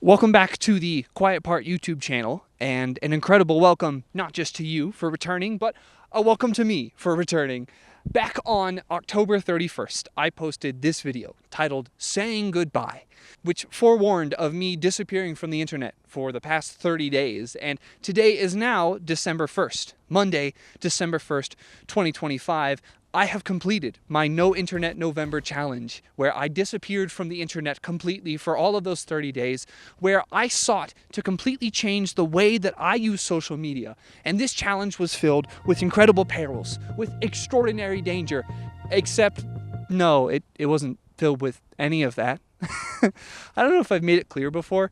Welcome back to the Quiet Part YouTube channel, and an incredible welcome not just to you for returning, but a welcome to me for returning. Back on October 31st, I posted this video titled Saying Goodbye, which forewarned of me disappearing from the internet for the past 30 days, and today is now December 1st, Monday, December 1st, 2025. I have completed my No Internet November challenge, where I disappeared from the internet completely for all of those 30 days, where I sought to completely change the way that I use social media. And this challenge was filled with incredible perils, with extraordinary danger, except no, it wasn't filled with any of that. I don't know if I've made it clear before,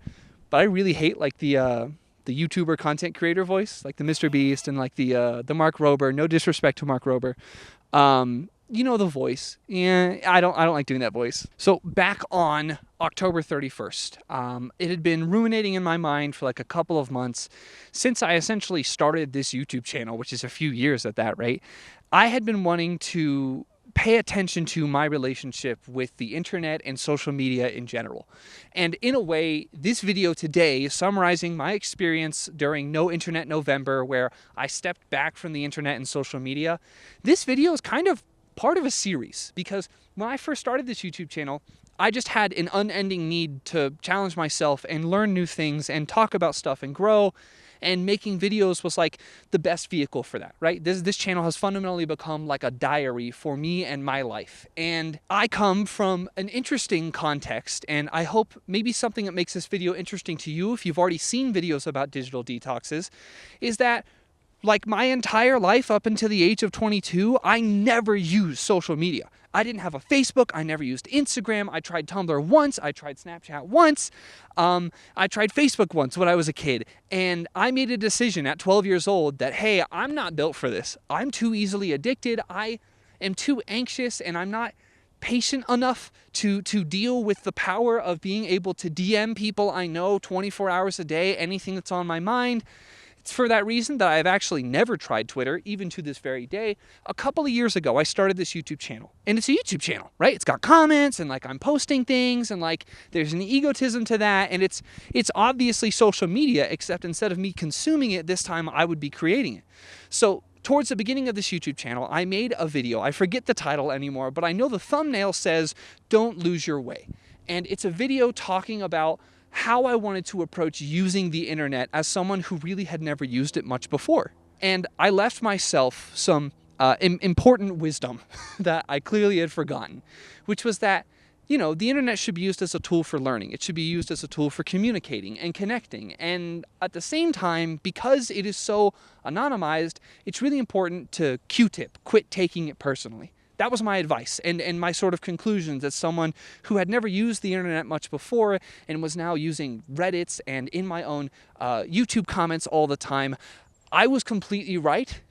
but I really hate like the YouTuber content creator voice, like the Mr. Beast and like the Mark Rober. No disrespect to Mark Rober. You know the voice. Yeah, I don't like doing that voice. So back on October 31st, it had been ruminating in my mind for like a couple of months since I essentially started this YouTube channel, which is a few years at that rate. I had been wanting to pay attention to my relationship with the internet and social media in general. And in a way, this video today is summarizing my experience during No Internet November, where I stepped back from the internet and social media. This video is kind of part of a series, because when I first started this YouTube channel, I just had an unending need to challenge myself and learn new things and talk about stuff and grow. And making videos was like the best vehicle for that, right? This channel has fundamentally become like a diary for me and my life. And I come from an interesting context, and I hope maybe something that makes this video interesting to you, if you've already seen videos about digital detoxes, is that like my entire life up until the age of 22, I never used social media. I didn't have a Facebook. I never used Instagram. I tried Tumblr once. I tried Snapchat once. I tried Facebook once when I was a kid. And I made a decision at 12 years old that, hey, I'm not built for this. I'm too easily addicted. I am too anxious, and I'm not patient enough to deal with the power of being able to DM people I know 24 hours a day, anything that's on my mind. It's for that reason that I've actually never tried Twitter, even to this very day. A couple of years ago, I started this YouTube channel. And it's a YouTube channel, right? It's got comments, and like I'm posting things, and like there's an egotism to that. And it's obviously social media, except instead of me consuming it, this time I would be creating it. So towards the beginning of this YouTube channel, I made a video. I forget the title anymore, but I know the thumbnail says, "Don't Lose Your Way." And it's a video talking about how I wanted to approach using the internet as someone who really had never used it much before. And I left myself some important wisdom that I clearly had forgotten, which was that, you know, the internet should be used as a tool for learning. It should be used as a tool for communicating and connecting. And at the same time, because it is so anonymized, it's really important to Q-tip, quit taking it personally. That was my advice and my sort of conclusions as someone who had never used the internet much before and was now using Reddits and in my own YouTube comments all the time. I was completely right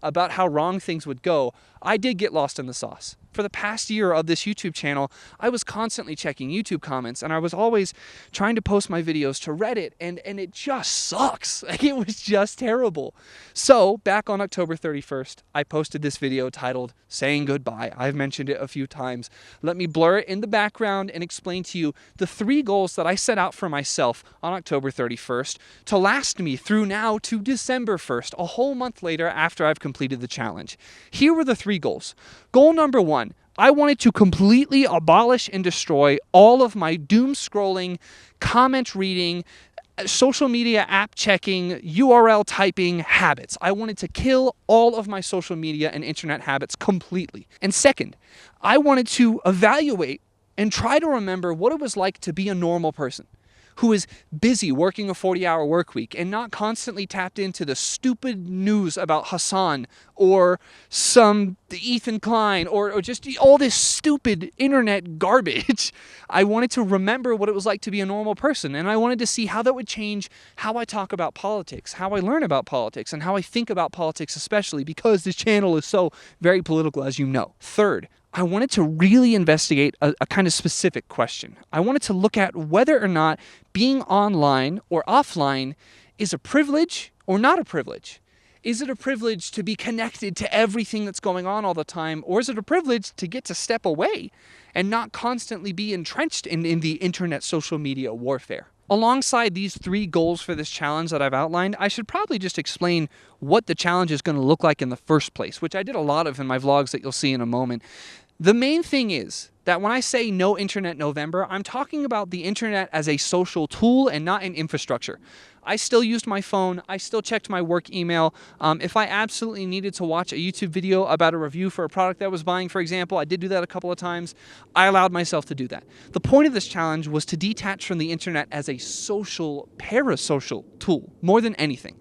about how wrong things would go. I did get lost in the sauce. For the past year of this YouTube channel, I was constantly checking YouTube comments, and I was always trying to post my videos to Reddit, and it just sucks. Like, it was just terrible. So back on October 31st, I posted this video titled Saying Goodbye. I've mentioned it a few times. Let me blur it in the background and explain to you the 3 goals that I set out for myself on October 31st to last me through now to December 1st, a whole month later after I've completed the challenge. Here were the 3 goals. Goal number 1. I wanted to completely abolish and destroy all of my doom scrolling, comment reading, social media app checking, URL typing habits. I wanted to kill all of my social media and internet habits completely. And second, I wanted to evaluate and try to remember what it was like to be a normal person who is busy working a 40-hour work week and not constantly tapped into the stupid news about Hassan or some Ethan Klein or just all this stupid internet garbage. I wanted to remember what it was like to be a normal person, and I wanted to see how that would change how I talk about politics, how I learn about politics, and how I think about politics, especially because this channel is so very political, as you know. Third, I wanted to really investigate a kind of specific question. I wanted to look at whether or not being online or offline is a privilege or not a privilege. Is it a privilege to be connected to everything that's going on all the time, or is it a privilege to get to step away and not constantly be entrenched in the internet social media warfare? alongside these 3 goals for this challenge that I've outlined, I should probably just explain what the challenge is going to look like in the first place, which I did a lot of in my vlogs that you'll see in a moment. The main thing is that when I say no internet November, I'm talking about the internet as a social tool and not an infrastructure. I still used my phone. I still checked my work email. If I absolutely needed to watch a YouTube video about a review for a product that I was buying, for example, I did do that a couple of times. I allowed myself to do that. The point of this challenge was to detach from the internet as a social, parasocial tool, more than anything.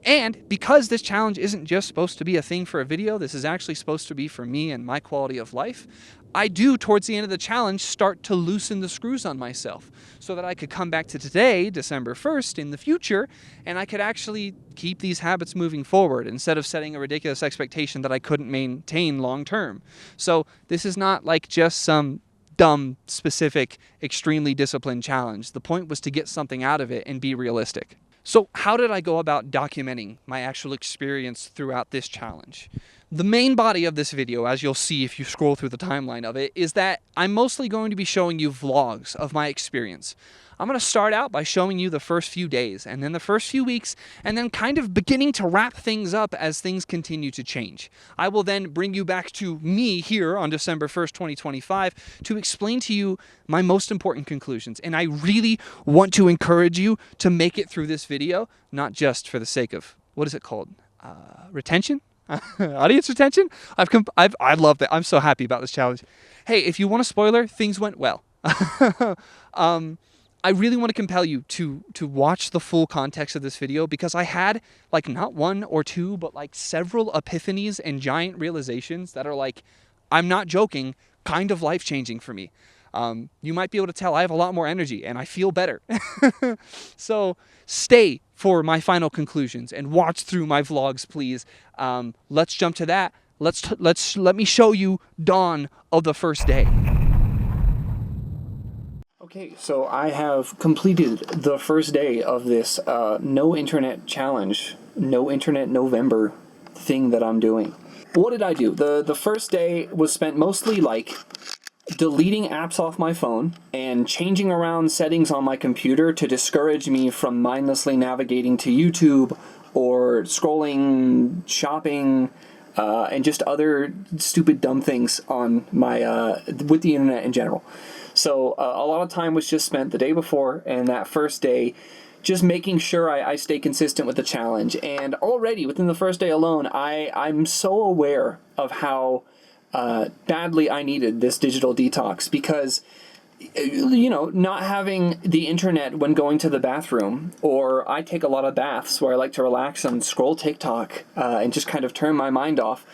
And because this challenge isn't just supposed to be a thing for a video, this is actually supposed to be for me and my quality of life, I do, towards the end of the challenge, start to loosen the screws on myself so that I could come back to today, December 1st, in the future, and I could actually keep these habits moving forward instead of setting a ridiculous expectation that I couldn't maintain long term. So this is not like just some dumb, specific, extremely disciplined challenge. The point was to get something out of it and be realistic. So how did I go about documenting my actual experience throughout this challenge? The main body of this video, as you'll see if you scroll through the timeline of it, is that I'm mostly going to be showing you vlogs of my experience. I'm going to start out by showing you the first few days, and then the first few weeks, and then kind of beginning to wrap things up as things continue to change. I will then bring you back to me here on December 1st, 2025, to explain to you my most important conclusions. And I really want to encourage you to make it through this video, not just for the sake of, what is it called? Retention? Audience retention? I love that. I'm so happy about this challenge. Hey, if you want a spoiler, things went well. I really want to compel you to watch the full context of this video, because I had like not 1 or 2, but like several epiphanies and giant realizations that are like, I'm not joking, kind of life-changing for me. You might be able to tell I have a lot more energy and I feel better. So stay for my final conclusions and watch through my vlogs, please. Let's jump to that. Let me show you dawn of the first day. Okay, so I have completed the first day of this no internet challenge, no internet November thing that I'm doing. What did I do? The first day was spent mostly like deleting apps off my phone and changing around settings on my computer to discourage me from mindlessly navigating to YouTube or scrolling, shopping, and just other stupid dumb things on my with the internet in general. So a lot of time was just spent the day before and that first day just making sure I stay consistent with the challenge. And already within the first day alone, I'm so aware of how badly I needed this digital detox, because, you know, not having the internet when going to the bathroom, or I take a lot of baths where I like to relax and scroll TikTok and just kind of turn my mind off.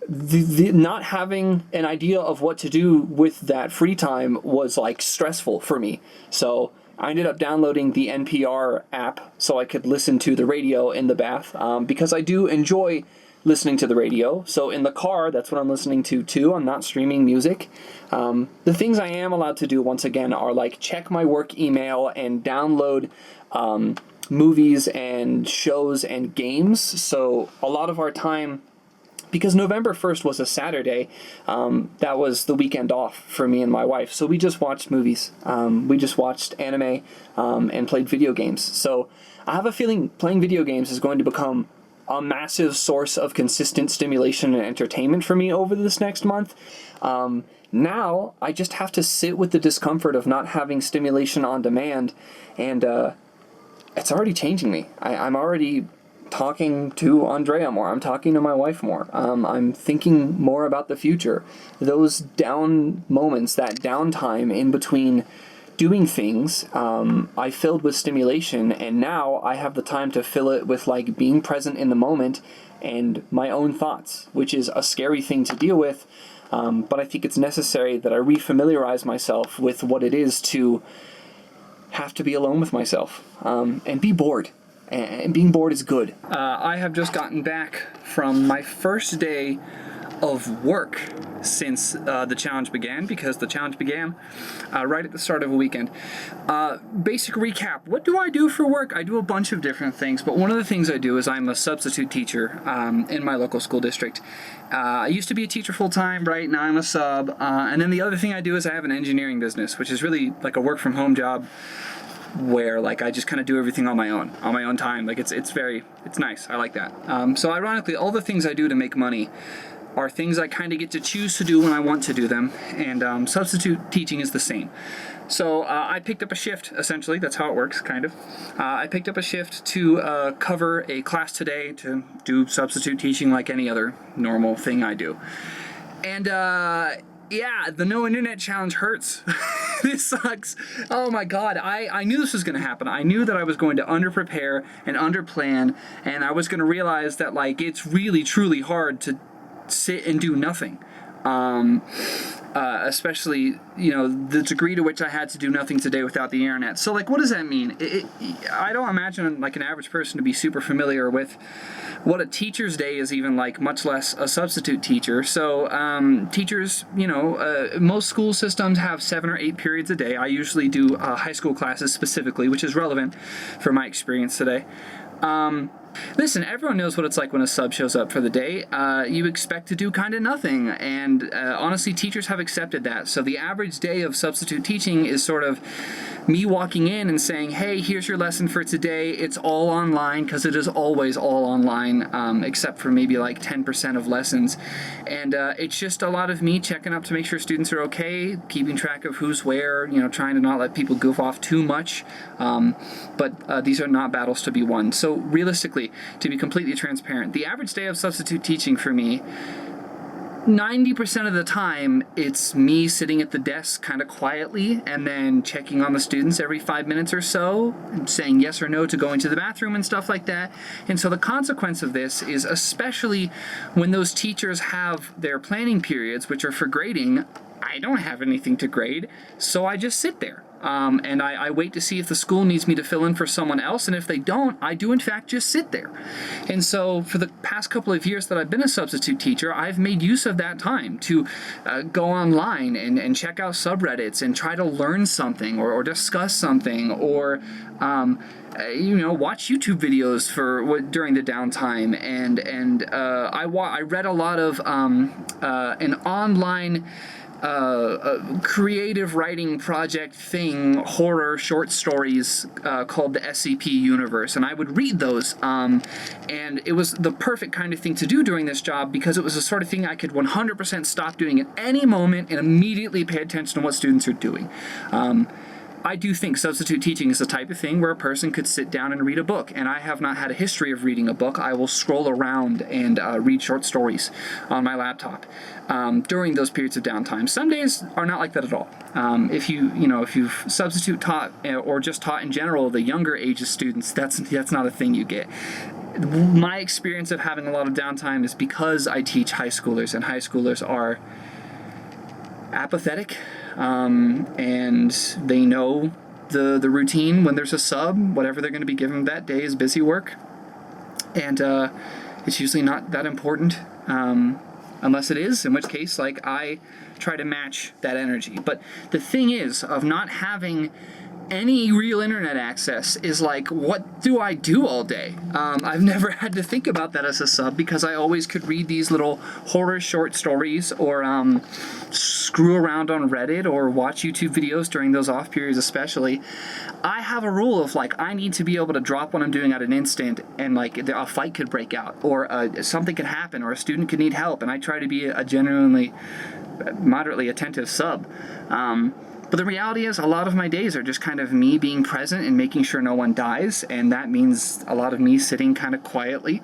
The not having an idea of what to do with that free time was like stressful for me. So I ended up downloading the NPR app so I could listen to the radio in the bath, because I do enjoy listening to the radio. So in the car, that's what I'm listening to too. I'm not streaming music. The things I am allowed to do, once again, are like check my work email and download movies and shows and games. So a lot of our time, because November 1st was a Saturday, that was the weekend off for me and my wife. So we just watched movies. We just watched anime and played video games. So I have a feeling playing video games is going to become a massive source of consistent stimulation and entertainment for me over this next month. Now I just have to sit with the discomfort of not having stimulation on demand, and it's already changing me. I'm already talking to Andrea more. I'm talking to my wife more. I'm thinking more about the future. Those down moments, that downtime in between doing things, I filled with stimulation, and now I have the time to fill it with like being present in the moment and my own thoughts, which is a scary thing to deal with, but I think it's necessary that I refamiliarize myself with what it is to have to be alone with myself and be bored. And being bored is good. I have just gotten back from my first day of work since the challenge began, because the challenge began right at the start of a weekend. Basic recap. What do I do for work? I do a bunch of different things, but one of the things I do is I'm a substitute teacher in my local school district. I used to be a teacher full-time, right? Now I'm a sub. And then the other thing I do is I have an engineering business, which is really like a work-from-home job. where like I just kind of do everything on my own time. Like it's nice. I like that. So ironically, all the things I do to make money are things I kind of get to choose to do when I want to do them, and substitute teaching is the same. So I picked up a shift, essentially. That's how it works, kind of. I picked up a shift to cover a class today, to do substitute teaching like any other normal thing I do. And yeah, the no internet challenge hurts. This sucks. Oh my god, I knew this was going to happen. I knew that I was going to underprepare and underplan, and I was going to realize that like it's really truly hard to sit and do nothing. Especially, you know, the degree to which I had to do nothing today without the internet. So like, what does that mean? I don't imagine like an average person to be super familiar with what a teacher's day is even like, much less a substitute teacher. So teachers, you know, most school systems have 7 or 8 periods a day. I usually do high school classes specifically, which is relevant for my experience today. Listen, everyone knows what it's like when a sub shows up for the day. You expect to do kind of nothing, and honestly, teachers have accepted that. So the average day of substitute teaching is sort of me walking in and saying, hey, here's your lesson for today. It's all online, because it is always all online, except for maybe like 10% of lessons. And it's just a lot of me checking up to make sure students are okay, keeping track of who's where, you know, trying to not let people goof off too much. But these are not battles to be won. So realistically, to be completely transparent, the average day of substitute teaching for me, 90% of the time, it's me sitting at the desk kind of quietly and then checking on the students every 5 minutes or so and saying yes or no to going to the bathroom and stuff like that. And so the consequence of this is, especially when those teachers have their planning periods, which are for grading, I don't have anything to grade, so I just sit there. And I wait to see if the school needs me to fill in for someone else, and if they don't, I do in fact just sit there. And so for the past couple of years that I've been a substitute teacher, I've made use of that time to go online and check out subreddits and try to learn something or discuss something, or you know, watch YouTube videos during the downtime. And I read a lot of an online creative writing project thing, horror short stories called the SCP Universe, and I would read those, and it was the perfect kind of thing to do during this job, because it was the sort of thing I could 100% stop doing at any moment and immediately pay attention to what students are doing. I do think substitute teaching is the type of thing where a person could sit down and read a book, and I have not had a history of reading a book. I will scroll around and read short stories on my laptop during those periods of downtime. Some days are not like that at all. If you've substitute taught or just taught in general the younger ages students, that's not a thing you get. My experience of having a lot of downtime is because I teach high schoolers, and high schoolers are apathetic, and they know the routine. When there's a sub, whatever they're going to be given that day is busy work, and it's usually not that important, unless it is, in which case like I try to match that energy. But the thing is, of not having any real internet access is like, what do I do all day? I've never had to think about that as a sub, because I always could read these little horror short stories, or screw around on Reddit, or watch YouTube videos during those off periods especially. I have a rule of like, I need to be able to drop what I'm doing at an instant, and like a fight could break out, or something could happen, or a student could need help, and I try to be a genuinely moderately attentive sub. But the reality is, a lot of my days are just kind of me being present and making sure no one dies, and that means a lot of me sitting kind of quietly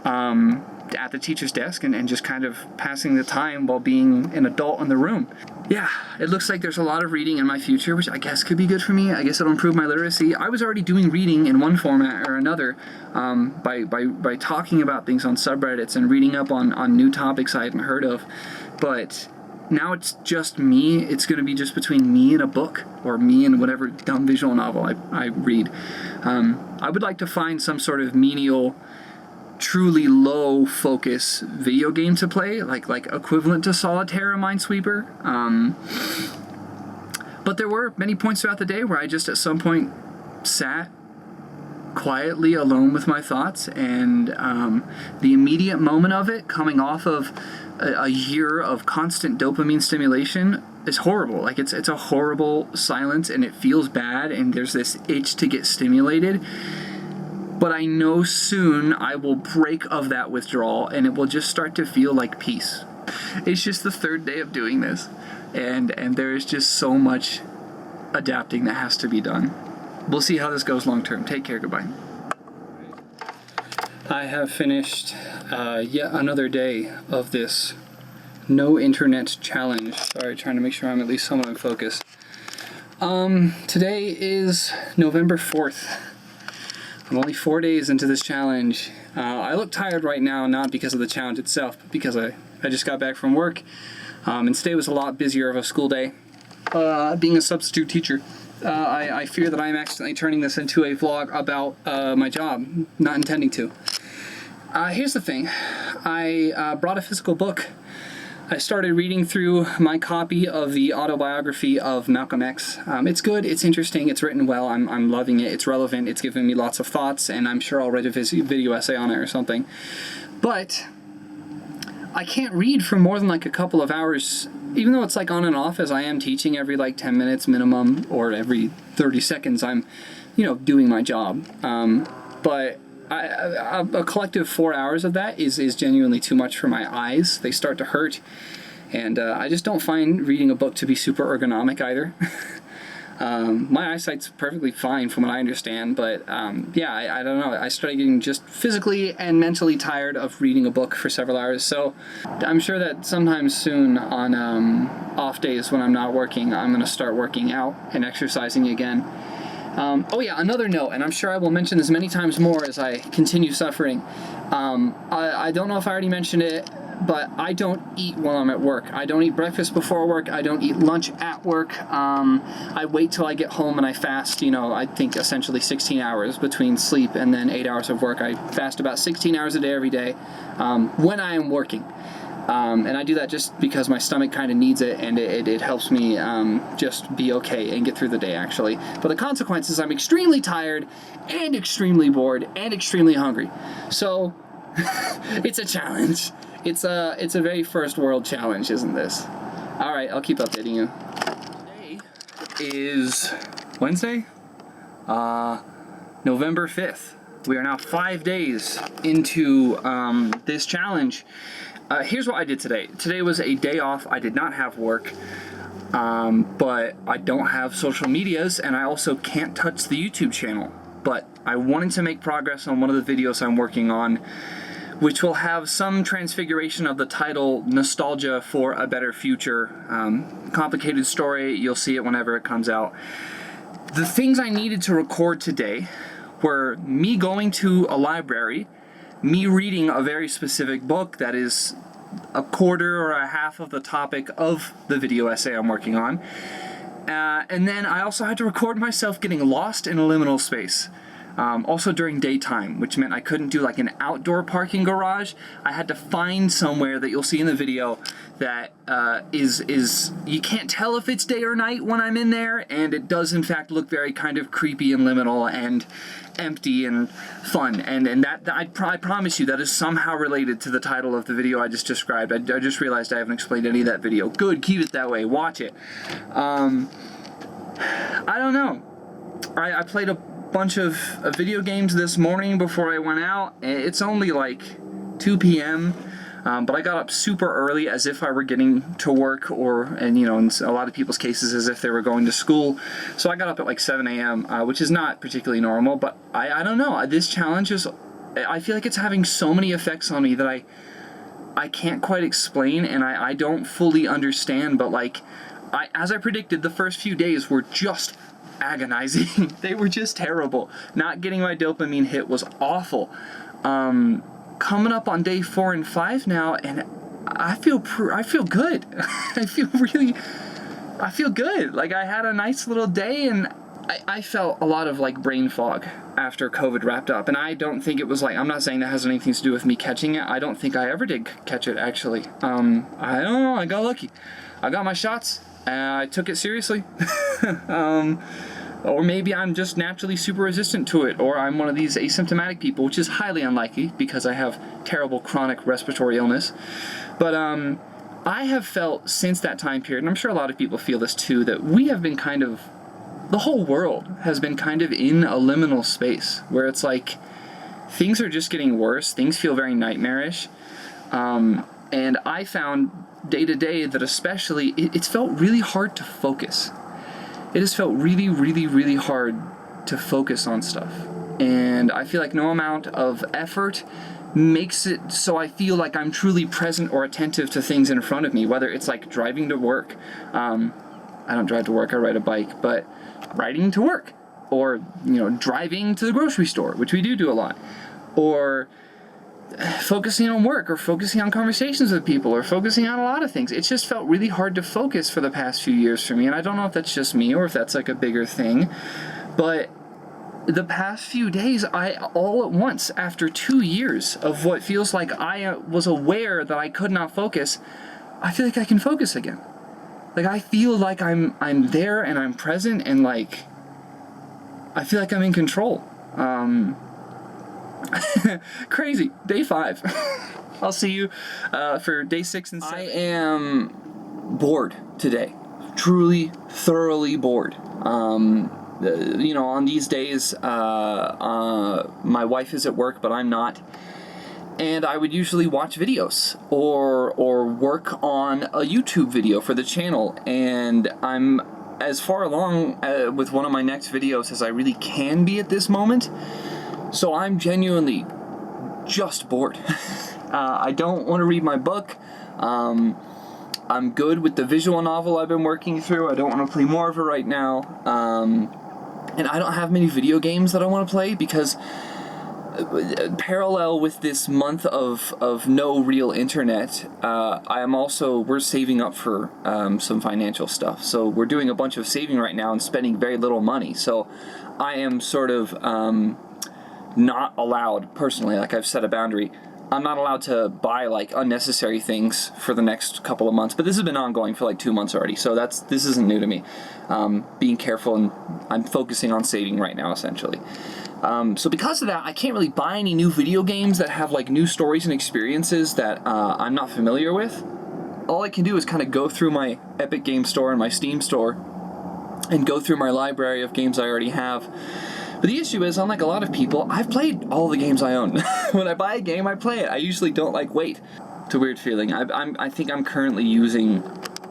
at the teacher's desk and just kind of passing the time while being an adult in the room. Yeah, it looks like there's a lot of reading in my future, which I guess could be good for me. I guess it'll improve my literacy. I was already doing reading in one format or another by talking about things on subreddits and reading up on new topics I hadn't heard of, but now it's just me. It's going to be just between me and a book, or me and whatever dumb visual novel I read. I would like to find some sort of menial, truly low focus video game to play, like equivalent to Solitaire or Minesweeper. But there were many points throughout the day where I just at some point sat quietly alone with my thoughts, and the immediate moment of it, coming off of a year of constant dopamine stimulation, is horrible. Like it's a horrible silence, and it feels bad, and there's this itch to get stimulated. But I know soon I will break of that withdrawal, and it will just start to feel like peace. It's just the third day of doing this, and there is just so much adapting that has to be done. We'll see how this goes long term. Take care. Goodbye. I have finished yet another day of this no internet challenge. Sorry, trying to make sure I'm at least somewhat in focus. Today is November 4th. I'm only 4 days into this challenge. I look tired right now, not because of the challenge itself, but because I just got back from work, and today was a lot busier of a school day. Being a substitute teacher, I fear that I'm accidentally turning this into a vlog about my job, not intending to. Here's the thing. I brought a physical book. I started reading through my copy of the autobiography of Malcolm X. It's good, it's interesting, it's written well, I'm loving it, it's relevant, it's giving me lots of thoughts, and I'm sure I'll write a video essay on it or something. But I can't read for more than like a couple of hours, even though it's like on and off, as I am teaching every like 10 minutes minimum, or every 30 seconds I'm, doing my job. But a collective 4 hours of that is genuinely too much for my eyes. They start to hurt, and I just don't find reading a book to be super ergonomic either. My eyesight's perfectly fine from what I understand, but yeah, I don't know. I started getting just physically and mentally tired of reading a book for several hours, so I'm sure that sometime soon on off days when I'm not working, I'm going to start working out and exercising again. Oh yeah, another note, and I'm sure I will mention this many times more as I continue suffering. I don't know if I already mentioned it, but I don't eat while I'm at work. I don't eat breakfast before work. I don't eat lunch at work. I wait till I get home and I fast, I think essentially 16 hours between sleep and then 8 hours of work. I fast about 16 hours a day every day when I am working. And I do that just because my stomach kind of needs it, and it helps me just be okay and get through the day, actually. But the consequence is I'm extremely tired and extremely bored and extremely hungry. So it's a challenge. It's a very first world challenge, isn't this? All right, I'll keep updating you. Today is Wednesday, November 5th. We are now 5 days into this challenge. Here's what I did today. Today was a day off. I did not have work, but I don't have social medias, and I also can't touch the YouTube channel. But I wanted to make progress on one of the videos I'm working on, which will have some transfiguration of the title, Nostalgia for a Better Future. Complicated story, you'll see it whenever it comes out. The things I needed to record today were me going to a library, me reading a very specific book that is a quarter or a half of the topic of the video essay I'm working on. And then I also had to record myself getting lost in a liminal space. Also during daytime, which meant I couldn't do like an outdoor parking garage. I had to find somewhere that you'll see in the video that is you can't tell if it's day or night when I'm in there, and it does in fact look very kind of creepy and liminal and empty and fun, and that I promise you that is somehow related to the title of the video I just described. I just realized I haven't explained any of that video. Good, keep it that way, watch it. I don't know. I played a bunch of video games this morning before I went out. It's only like 2 p.m. But I got up super early as if I were getting to work, and in a lot of people's cases as if they were going to school. So I got up at like 7 a.m., which is not particularly normal, but I don't know. This challenge I feel like it's having so many effects on me that I can't quite explain, and I don't fully understand, but as I predicted, the first few days were just agonizing. They were just terrible. Not getting my dopamine hit was awful. Coming up on day 4 and 5 now, and I feel good. I feel good. Like, I had a nice little day, and I felt a lot of like brain fog after COVID wrapped up, and I don't think it was I'm not saying that has anything to do with me catching it. I don't think I ever did catch it, actually. I don't know, I got lucky. I got my shots, and I took it seriously. Or maybe I'm just naturally super resistant to it, or I'm one of these asymptomatic people, which is highly unlikely because I have terrible chronic respiratory illness. But I have felt since that time period, and I'm sure a lot of people feel this too, that we have been kind of, the whole world has been kind of in a liminal space where it's like things are just getting worse. Things feel very nightmarish. And I found day to day that especially it's felt really hard to focus. It has felt really, really, really hard to focus on stuff. And I feel like no amount of effort makes it so I feel like I'm truly present or attentive to things in front of me, whether it's like driving to work. I don't drive to work, I ride a bike, but riding to work, or, you know, driving to the grocery store, which we do a lot, or focusing on work, or focusing on conversations with people, or focusing on a lot of things. It's just felt really hard to focus for the past few years for me, and I don't know if that's just me or if that's like a bigger thing, but the past few days, I all at once, after 2 years of what feels like I was aware that I could not focus, I feel like I can focus again. Like I feel like I'm there and I'm present, and like I feel like I'm in control. Crazy. Day 5. I'll see you for day 6 and 7. I am bored today. Truly, thoroughly bored. You know, on these days, my wife is at work, but I'm not. And I would usually watch videos or work on a YouTube video for the channel. And I'm as far along with one of my next videos as I really can be at this moment. So I'm genuinely just bored. I don't want to read my book. I'm good with the visual novel I've been working through. I don't want to play more of it right now. And I don't have many video games that I want to play because parallel with this month of no real internet, we're saving up for some financial stuff. So we're doing a bunch of saving right now and spending very little money. So I am sort of not allowed, personally, like I've set a boundary, I'm not allowed to buy like unnecessary things for the next couple of months, but this has been ongoing for like 2 months already, so this isn't new to me. Being careful, and I'm focusing on saving right now, essentially. So because of that, I can't really buy any new video games that have like new stories and experiences that I'm not familiar with. All I can do is kind of go through my Epic Game Store and my Steam Store and go through my library of games I already have. But the issue is, unlike a lot of people, I've played all the games I own. When I buy a game, I play it. I usually don't like wait. It's a weird feeling. I think I'm currently using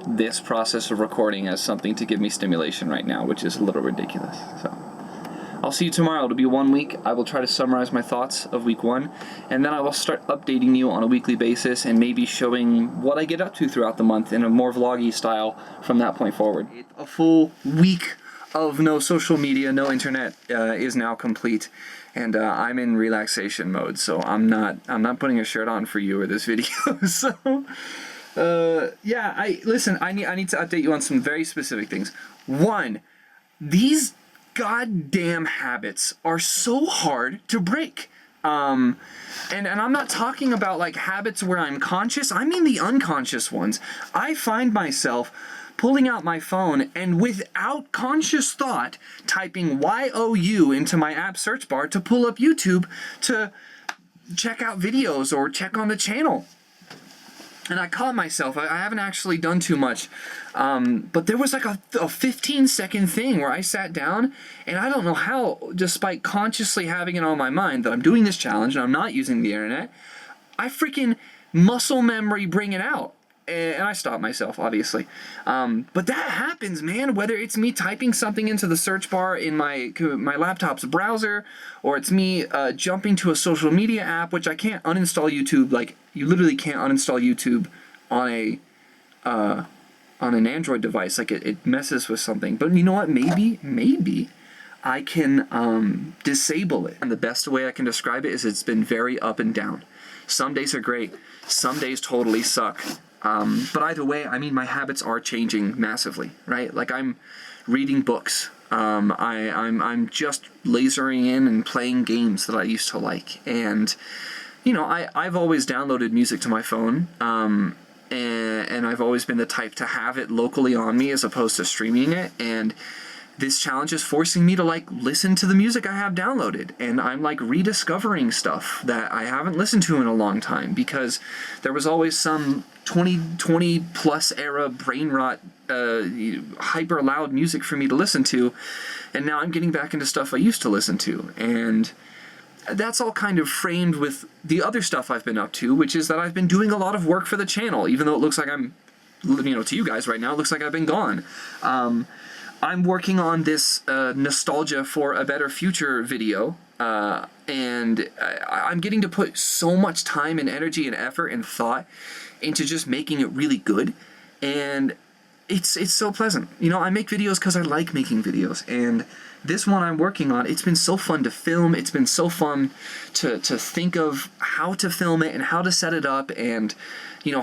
this process of recording as something to give me stimulation right now, which is a little ridiculous. So I'll see you tomorrow. It'll be 1 week. I will try to summarize my thoughts of week 1, and then I will start updating you on a weekly basis and maybe showing what I get up to throughout the month in a more vloggy style from that point forward. A full week of no social media, no internet is now complete, and I'm in relaxation mode. So I'm not putting a shirt on for you or this video. So yeah, I need to update you on some very specific things. 1, these goddamn habits are so hard to break. And I'm not talking about like habits where I'm conscious. I mean the unconscious ones. I find myself pulling out my phone and without conscious thought typing YOU into my app search bar to pull up YouTube to check out videos or check on the channel. And I caught myself. I haven't actually done too much, but there was like a 15-second thing where I sat down, and I don't know how, despite consciously having it on my mind that I'm doing this challenge and I'm not using the internet, I freaking muscle memory bring it out. And I stopped myself, obviously. But that happens, man, whether it's me typing something into the search bar in my laptop's browser, or it's me jumping to a social media app, which I can't uninstall YouTube. Like, you literally can't uninstall YouTube on an Android device. Like, it messes with something. But you know what? Maybe I can disable it. And the best way I can describe it is it's been very up and down. Some days are great. Some days totally suck. But either way, I mean, my habits are changing massively, right? Like, I'm reading books. I'm just lasering in and playing games that I used to like. And, you know, I've always downloaded music to my phone, and I've always been the type to have it locally on me as opposed to streaming it. And this challenge is forcing me to like listen to the music I have downloaded, and I'm like rediscovering stuff that I haven't listened to in a long time, because there was always some 2020 plus era brain rot hyper loud music for me to listen to, and now I'm getting back into stuff I used to listen to. And that's all kind of framed with the other stuff I've been up to, which is that I've been doing a lot of work for the channel, even though it looks like I'm, to you guys right now, it looks like I've been gone. I'm working on this Nostalgia for a Better Future video, and I'm getting to put so much time and energy and effort and thought into just making it really good, and it's so pleasant. I make videos because I like making videos, and this one I'm working on, it's been so fun to film. It's been so fun to think of how to film it and how to set it up, and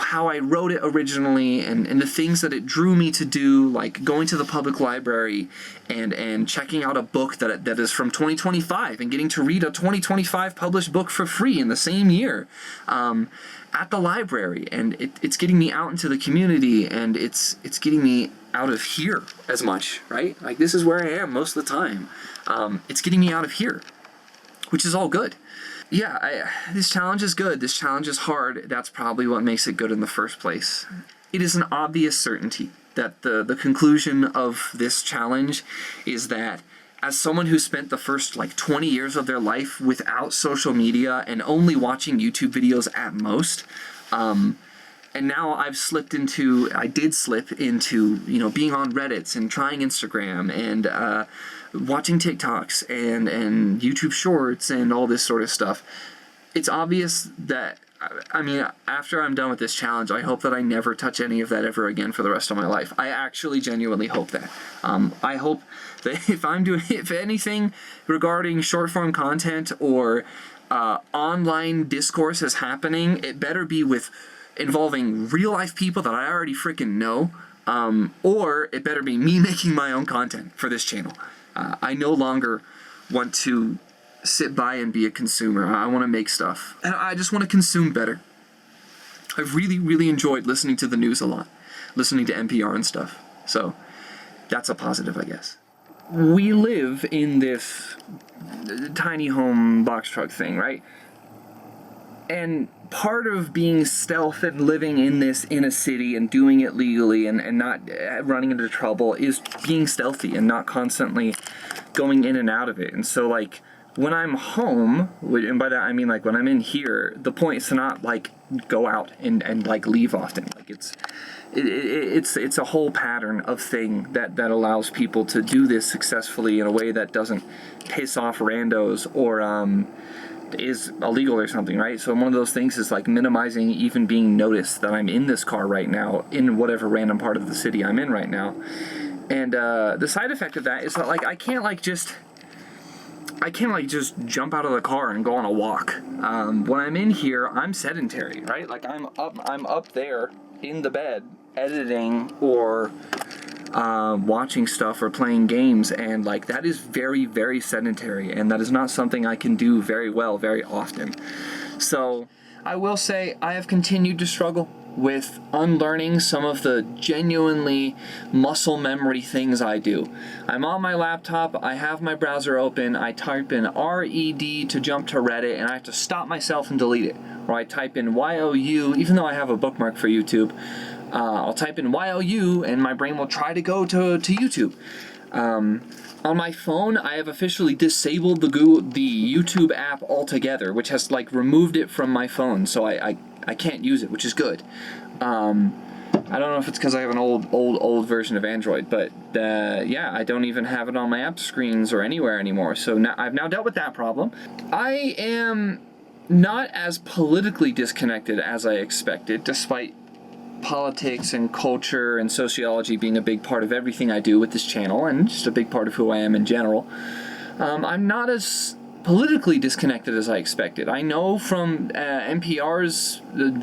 how I wrote it originally, and the things that it drew me to do, like going to the public library and checking out a book that is from 2025 and getting to read a 2025 published book for free in the same year at the library. And it's getting me out into the community, and it's getting me out of here as much, right? Like, this is where I am most of the time. It's getting me out of here, which is all good. Yeah, this challenge is good. This challenge is hard. That's probably what makes it good in the first place. It is an obvious certainty that the conclusion of this challenge is that, as someone who spent the first 20 years of their life without social media and only watching YouTube videos at most, and now I did slip into, being on Reddits and trying Instagram and watching TikToks and YouTube Shorts and all this sort of stuff. It's obvious that, after I'm done with this challenge, I hope that I never touch any of that ever again for the rest of my life. I actually genuinely hope that. I hope that if anything regarding short form content or online discourse is happening, it better be involving real life people that I already freaking know, or it better be me making my own content for this channel. I no longer want to sit by and be a consumer. I want to make stuff, and I just want to consume better. I've really, really enjoyed listening to the news a lot, listening to NPR and stuff. So that's a positive, I guess. We live in this tiny home box truck thing, right? And part of being stealth and living in a city and doing it legally and not running into trouble is being stealthy and not constantly going in and out of it. And so, when I'm home, and by that I mean when I'm in here, the point is to not go out and leave often. It's a whole pattern of thing that allows people to do this successfully in a way that doesn't piss off randos or is illegal or something, right? So one of those things is minimizing even being noticed that I'm in this car right now in whatever random part of the city I'm in right now. And the side effect of that is that I can't just jump out of the car and go on a walk. When I'm in here, I'm sedentary, right? I'm up there in the bed editing or watching stuff or playing games, and that is very, very sedentary, and that is not something I can do very well very often. So I will say I have continued to struggle with unlearning some of the genuinely muscle memory things I do. I'm on my laptop, I have my browser open, I type in RED to jump to Reddit, and I have to stop myself and delete it. Or I type in YOU, even though I have a bookmark for YouTube, I'll type in YOU and my brain will try to go to YouTube. On my phone, I have officially disabled the YouTube app altogether, which has removed it from my phone, so I can't use it, which is good. I don't know if it's because I have an old version of Android, but yeah, I don't even have it on my app screens or anywhere anymore. So now I've dealt with that problem. I am not as politically disconnected as I expected, despite politics and culture and sociology being a big part of everything I do with this channel and just a big part of who I am in general. I'm not as politically disconnected as I expected. I know from NPR's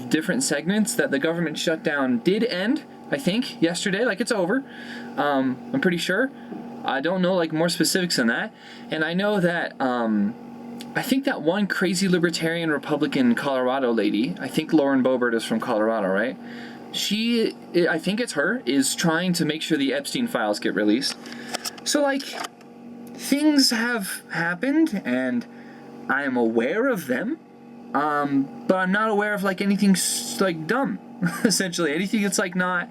different segments that the government shutdown did end, I think, yesterday. It's over. I'm pretty sure. I don't know more specifics than that. And I know that I think that one crazy libertarian Republican Colorado lady, I think Lauren Boebert is from Colorado, right? I think it's her, is trying to make sure the Epstein files get released. So, like, things have happened, and I am aware of them, but I'm not aware of, like, anything, like, dumb, essentially. Anything that's, like, not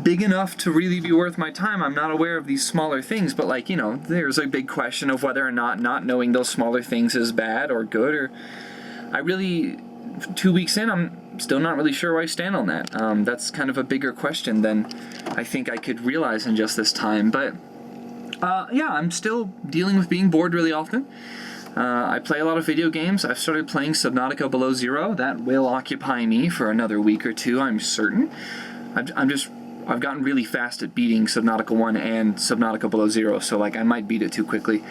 big enough to really be worth my time. I'm not aware of these smaller things, but, like, you know, there's a big question of whether or not knowing those smaller things is bad or good, or I really, 2 weeks in, I'm still not really sure where I stand on that. That's kind of a bigger question than I think I could realize in just this time, but yeah, I'm still dealing with being bored really often. I play a lot of video games. I've started playing Subnautica Below Zero. That will occupy me for another week or two, I'm certain. I've gotten really fast at beating Subnautica 1 and Subnautica Below Zero, so, like, I might beat it too quickly.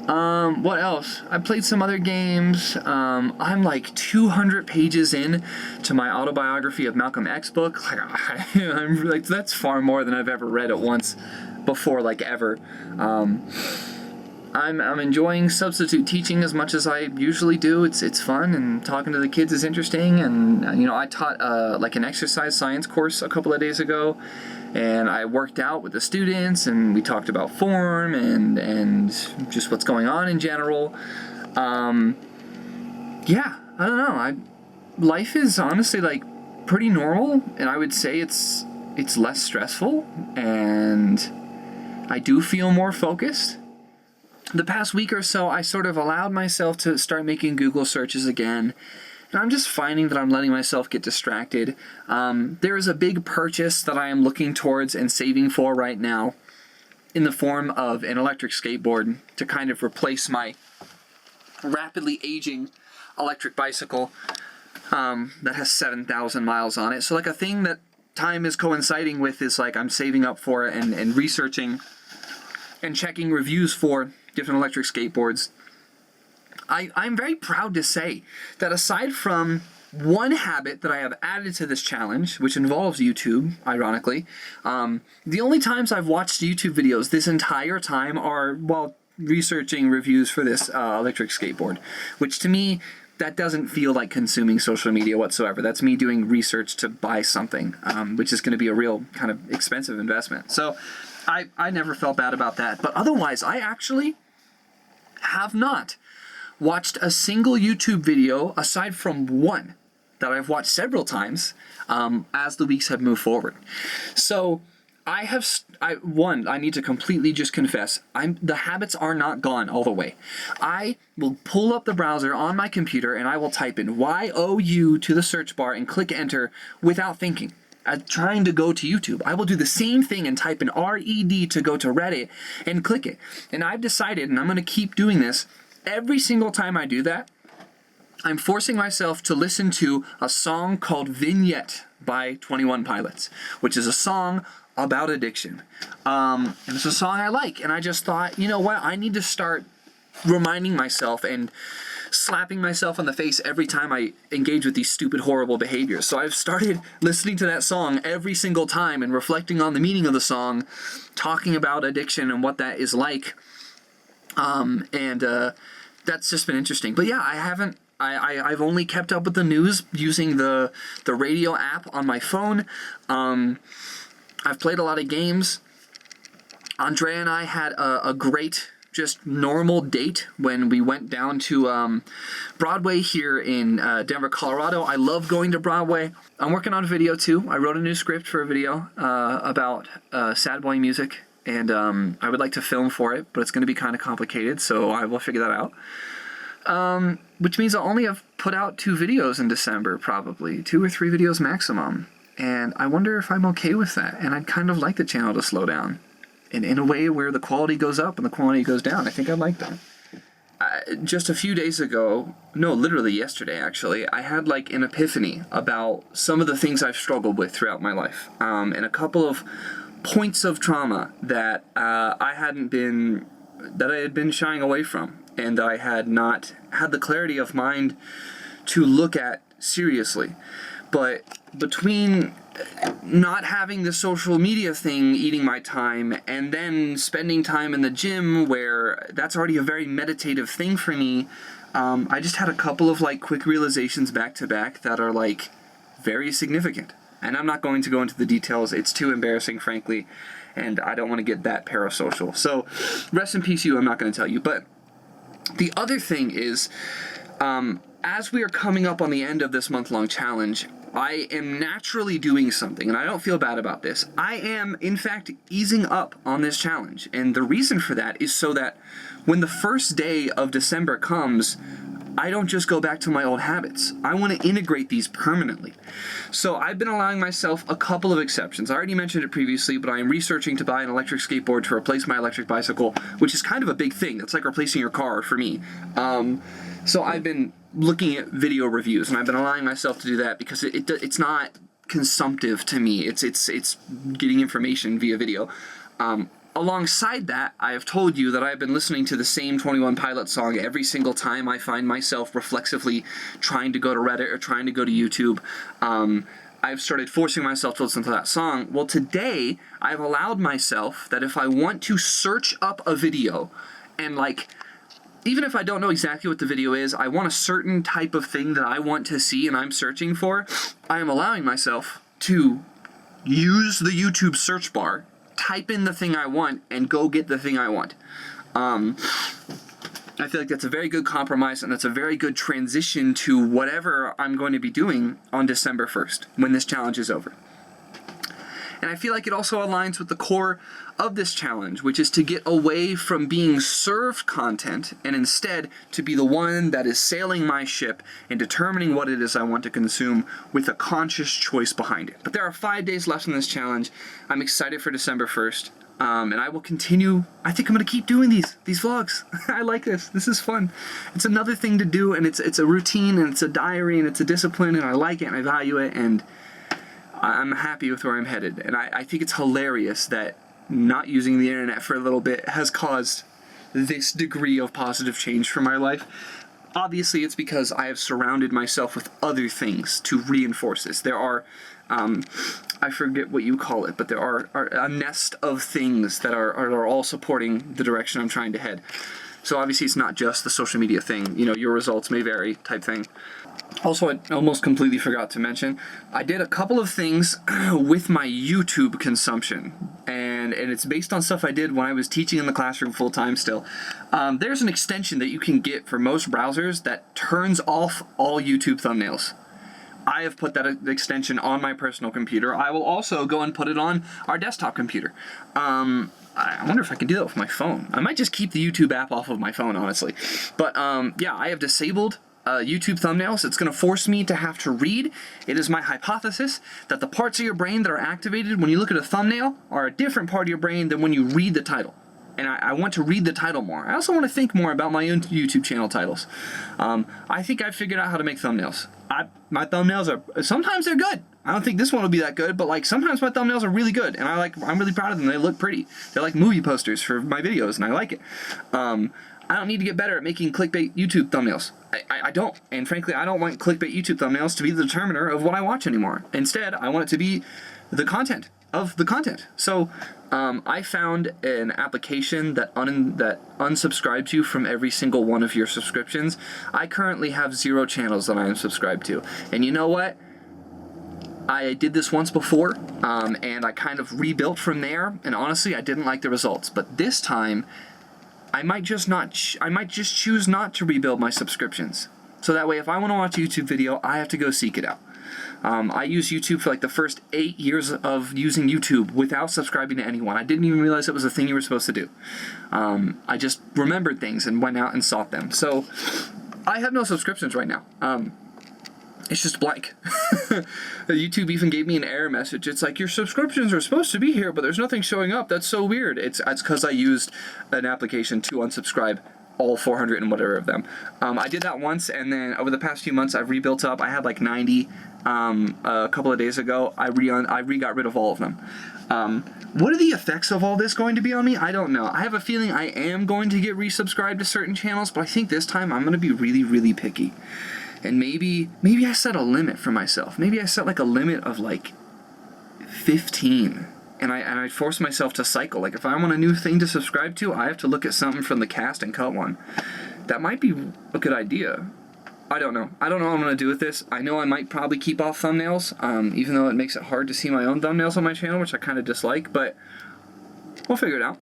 What else? I played some other games. I'm like 200 pages in to my autobiography of Malcolm X book. Like, I'm like, that's far more than I've ever read at once before, like, ever. I'm enjoying substitute teaching as much as I usually do. It's fun, and talking to the kids is interesting. And you know, I taught like an exercise science course a couple of days ago, and I worked out with the students, and we talked about form and just what's going on in general. Yeah, I don't know. Life is honestly, like, pretty normal, and I would say it's less stressful, and I do feel more focused. The past week or so, I sort of allowed myself to start making Google searches again, and I'm just finding that I'm letting myself get distracted. There is a big purchase that I am looking towards and saving for right now in the form of an electric skateboard to kind of replace my rapidly aging electric bicycle that has 7,000 miles on it. So, like, a thing that time is coinciding with is, like, I'm saving up for it and researching and checking reviews for different electric skateboards. I'm very proud to say that aside from one habit that I have added to this challenge, which involves YouTube, ironically, the only times I've watched YouTube videos this entire time are while researching reviews for this electric skateboard, which to me, that doesn't feel like consuming social media whatsoever. That's me doing research to buy something, which is going to be a real kind of expensive investment. So I never felt bad about that. But otherwise, I actually have not watched a single YouTube video aside from one that I've watched several times as the weeks have moved forward. So I need to completely just confess, the habits are not gone all the way. I will pull up the browser on my computer and I will type in YOU to the search bar and click enter without thinking. Trying to go to YouTube. I will do the same thing and type in RED to go to Reddit and click it. And I've decided, and I'm going to keep doing this, every single time I do that, I'm forcing myself to listen to a song called Vignette by 21 Pilots, which is a song about addiction. And it's a song I like, and I just thought, you know what, I need to start reminding myself and slapping myself on the face every time I engage with these stupid, horrible behaviors. So I've started listening to that song every single time and reflecting on the meaning of the song, talking about addiction and what that is like. That's just been interesting. But yeah, I've only kept up with the news using the radio app on my phone. I've played a lot of games. Andrea and I had a great, just normal date when we went down to Broadway here in Denver, Colorado. I love going to Broadway. I'm working on a video too. I wrote a new script for a video about sad boy music, and I would like to film for it, but it's going to be kind of complicated, so I will figure that out. Which means I'll only have put out 2 videos in December, probably 2 or 3 videos maximum, and I wonder if I'm okay with that. And I'd kind of like the channel to slow down in a way where the quality goes up and the quantity goes down. I think I'd like that. Just a few days ago, no, literally yesterday actually, I had like an epiphany about some of the things I've struggled with throughout my life, and a couple of points of trauma that I had been shying away from, and that I had not had the clarity of mind to look at seriously. But between not having the social media thing eating my time, and then spending time in the gym where that's already a very meditative thing for me, I just had a couple of like quick realizations back to back that are like very significant. And I'm not going to go into the details, it's too embarrassing, frankly. and I don't want to get that parasocial. So rest in peace, you. I'm not going to tell you. But the other thing is, as we are coming up on the end of this month-long challenge, I am naturally doing something, and I don't feel bad about this. I am, in fact, easing up on this challenge, and the reason for that is so that when the first day of December comes, I don't just go back to my old habits. I want to integrate these permanently. So I've been allowing myself a couple of exceptions. I already mentioned it previously, but I am researching to buy an electric skateboard to replace my electric bicycle, which is kind of a big thing. It's like replacing your car for me. So I've been looking at video reviews, and I've been allowing myself to do that because it's not consumptive to me. It's getting information via video. Alongside that, I have told you that I've been listening to the same 21 Pilots song every single time I find myself reflexively trying to go to Reddit or trying to go to YouTube. I've started forcing myself to listen to that song. Well, today, I've allowed myself that if I want to search up a video and even if I don't know exactly what the video is, I want a certain type of thing that I want to see and I'm searching for, I am allowing myself to use the YouTube search bar, type in the thing I want, and go get the thing I want. I feel like that's a very good compromise, and that's a very good transition to whatever I'm going to be doing on December 1st, when this challenge is over. And I feel like it also aligns with the core of this challenge, which is to get away from being served content and instead to be the one that is sailing my ship and determining what it is I want to consume with a conscious choice behind it. But there are 5 days left in this challenge. I'm excited for December 1st. And I will continue. I think I'm going to keep doing these vlogs. I like this. This is fun. It's another thing to do, and it's a routine, and it's a diary, and it's a discipline, and I like it, and I value it, and I'm happy with where I'm headed. And I think it's hilarious that not using the internet for a little bit has caused this degree of positive change for my life. Obviously, it's because I have surrounded myself with other things to reinforce this. There are, I forget what you call it, but there are a nest of things that are all supporting the direction I'm trying to head. So obviously it's not just the social media thing, your results may vary type thing. Also, I almost completely forgot to mention, I did a couple of things with my YouTube consumption, and it's based on stuff I did when I was teaching in the classroom full-time still. There's an extension that you can get for most browsers that turns off all YouTube thumbnails. I have put that extension on my personal computer. I will also go and put it on our desktop computer. I wonder if I can do that with my phone. I might just keep the YouTube app off of my phone, honestly. But yeah, I have disabled YouTube thumbnails. It's going to force me to have to read. It is my hypothesis that the parts of your brain that are activated when you look at a thumbnail are a different part of your brain than when you read the title. And I want to read the title more. I also want to think more about my own YouTube channel titles. I think I've figured out how to make thumbnails. My thumbnails are, sometimes they're good. I don't think this one will be that good, but sometimes my thumbnails are really good, and I'm really proud of them. They look pretty. They're like movie posters for my videos, and I like it. I don't need to get better at making clickbait YouTube thumbnails. I don't. And frankly, I don't want clickbait YouTube thumbnails to be the determiner of what I watch anymore. Instead, I want it to be the content of the content. So I found an application that unsubscribes you from every single one of your subscriptions. I currently have 0 channels that I am subscribed to. And you know what? I did this once before, and I kind of rebuilt from there, and honestly, I didn't like the results. But this time, I might just choose not to rebuild my subscriptions. So that way, if I want to watch a YouTube video, I have to go seek it out. I used YouTube for the first 8 years of using YouTube without subscribing to anyone. I didn't even realize it was a thing you were supposed to do. I just remembered things and went out and sought them. So I have no subscriptions right now. It's just blank. YouTube even gave me an error message. It's like, your subscriptions are supposed to be here, but there's nothing showing up. That's so weird. It's because I used an application to unsubscribe all 400 and whatever of them. I did that once, and then over the past few months, I've rebuilt up. I had 90 a couple of days ago. I got rid of all of them. What are the effects of all this going to be on me? I don't know. I have a feeling I am going to get resubscribed to certain channels, but I think this time I'm going to be really, really picky. And maybe I set a limit for myself. Maybe I set a limit of 15. And I force myself to cycle. If I want a new thing to subscribe to, I have to look at something from the cast and cut one. That might be a good idea. I don't know. I don't know what I'm going to do with this. I know I might probably keep off thumbnails, even though it makes it hard to see my own thumbnails on my channel, which I kind of dislike. But We'll figure it out.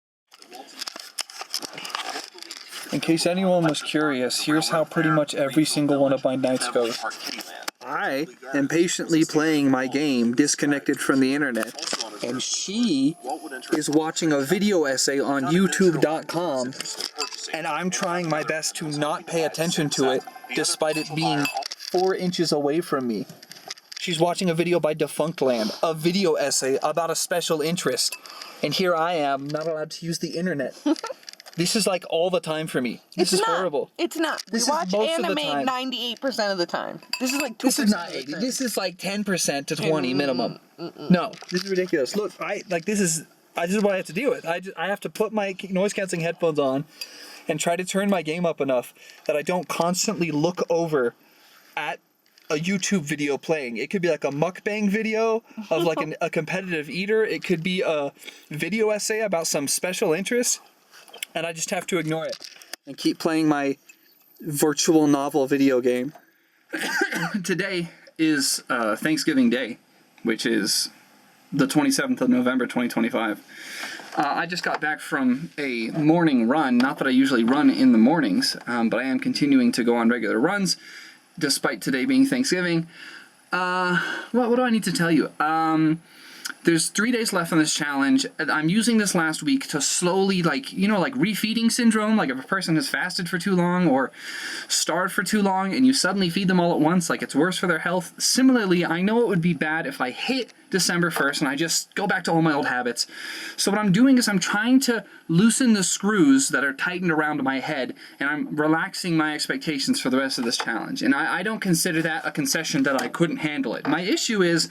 In case anyone was curious, here's how pretty much every single one of my nights goes. I am patiently playing my game disconnected from the internet, and she is watching a video essay on YouTube.com, and I'm trying my best to not pay attention to it despite it being 4 inches away from me. She's watching a video by Defunctland, a video essay about a special interest, and here I am not allowed to use the internet. This is like all the time for me. This is horrible. It's not. We watch anime 98% of the time. This is like 2%. This is not 80. This is like 10% to 20 minimum. No, this is ridiculous. Look, this is what I have to deal with. I have to put my noise canceling headphones on and try to turn my game up enough that I don't constantly look over at a YouTube video playing. It could be like a mukbang video of like a competitive eater. It could be a video essay about some special interest. And I just have to ignore it and keep playing my virtual novel video game. Today is Thanksgiving Day, which is the 27th of November, 2025. I just got back from a morning run. Not that I usually run in the mornings, but I am continuing to go on regular runs, despite today being Thanksgiving. What do I need to tell you? There's 3 days left on this challenge. I'm using this last week to slowly, like refeeding syndrome, like if a person has fasted for too long or starved for too long and you suddenly feed them all at once, like it's worse for their health. Similarly, I know it would be bad if I hit December 1st and I just go back to all my old habits. So what I'm doing is I'm trying to loosen the screws that are tightened around my head, and I'm relaxing my expectations for the rest of this challenge. And I don't consider that a concession that I couldn't handle it. My issue is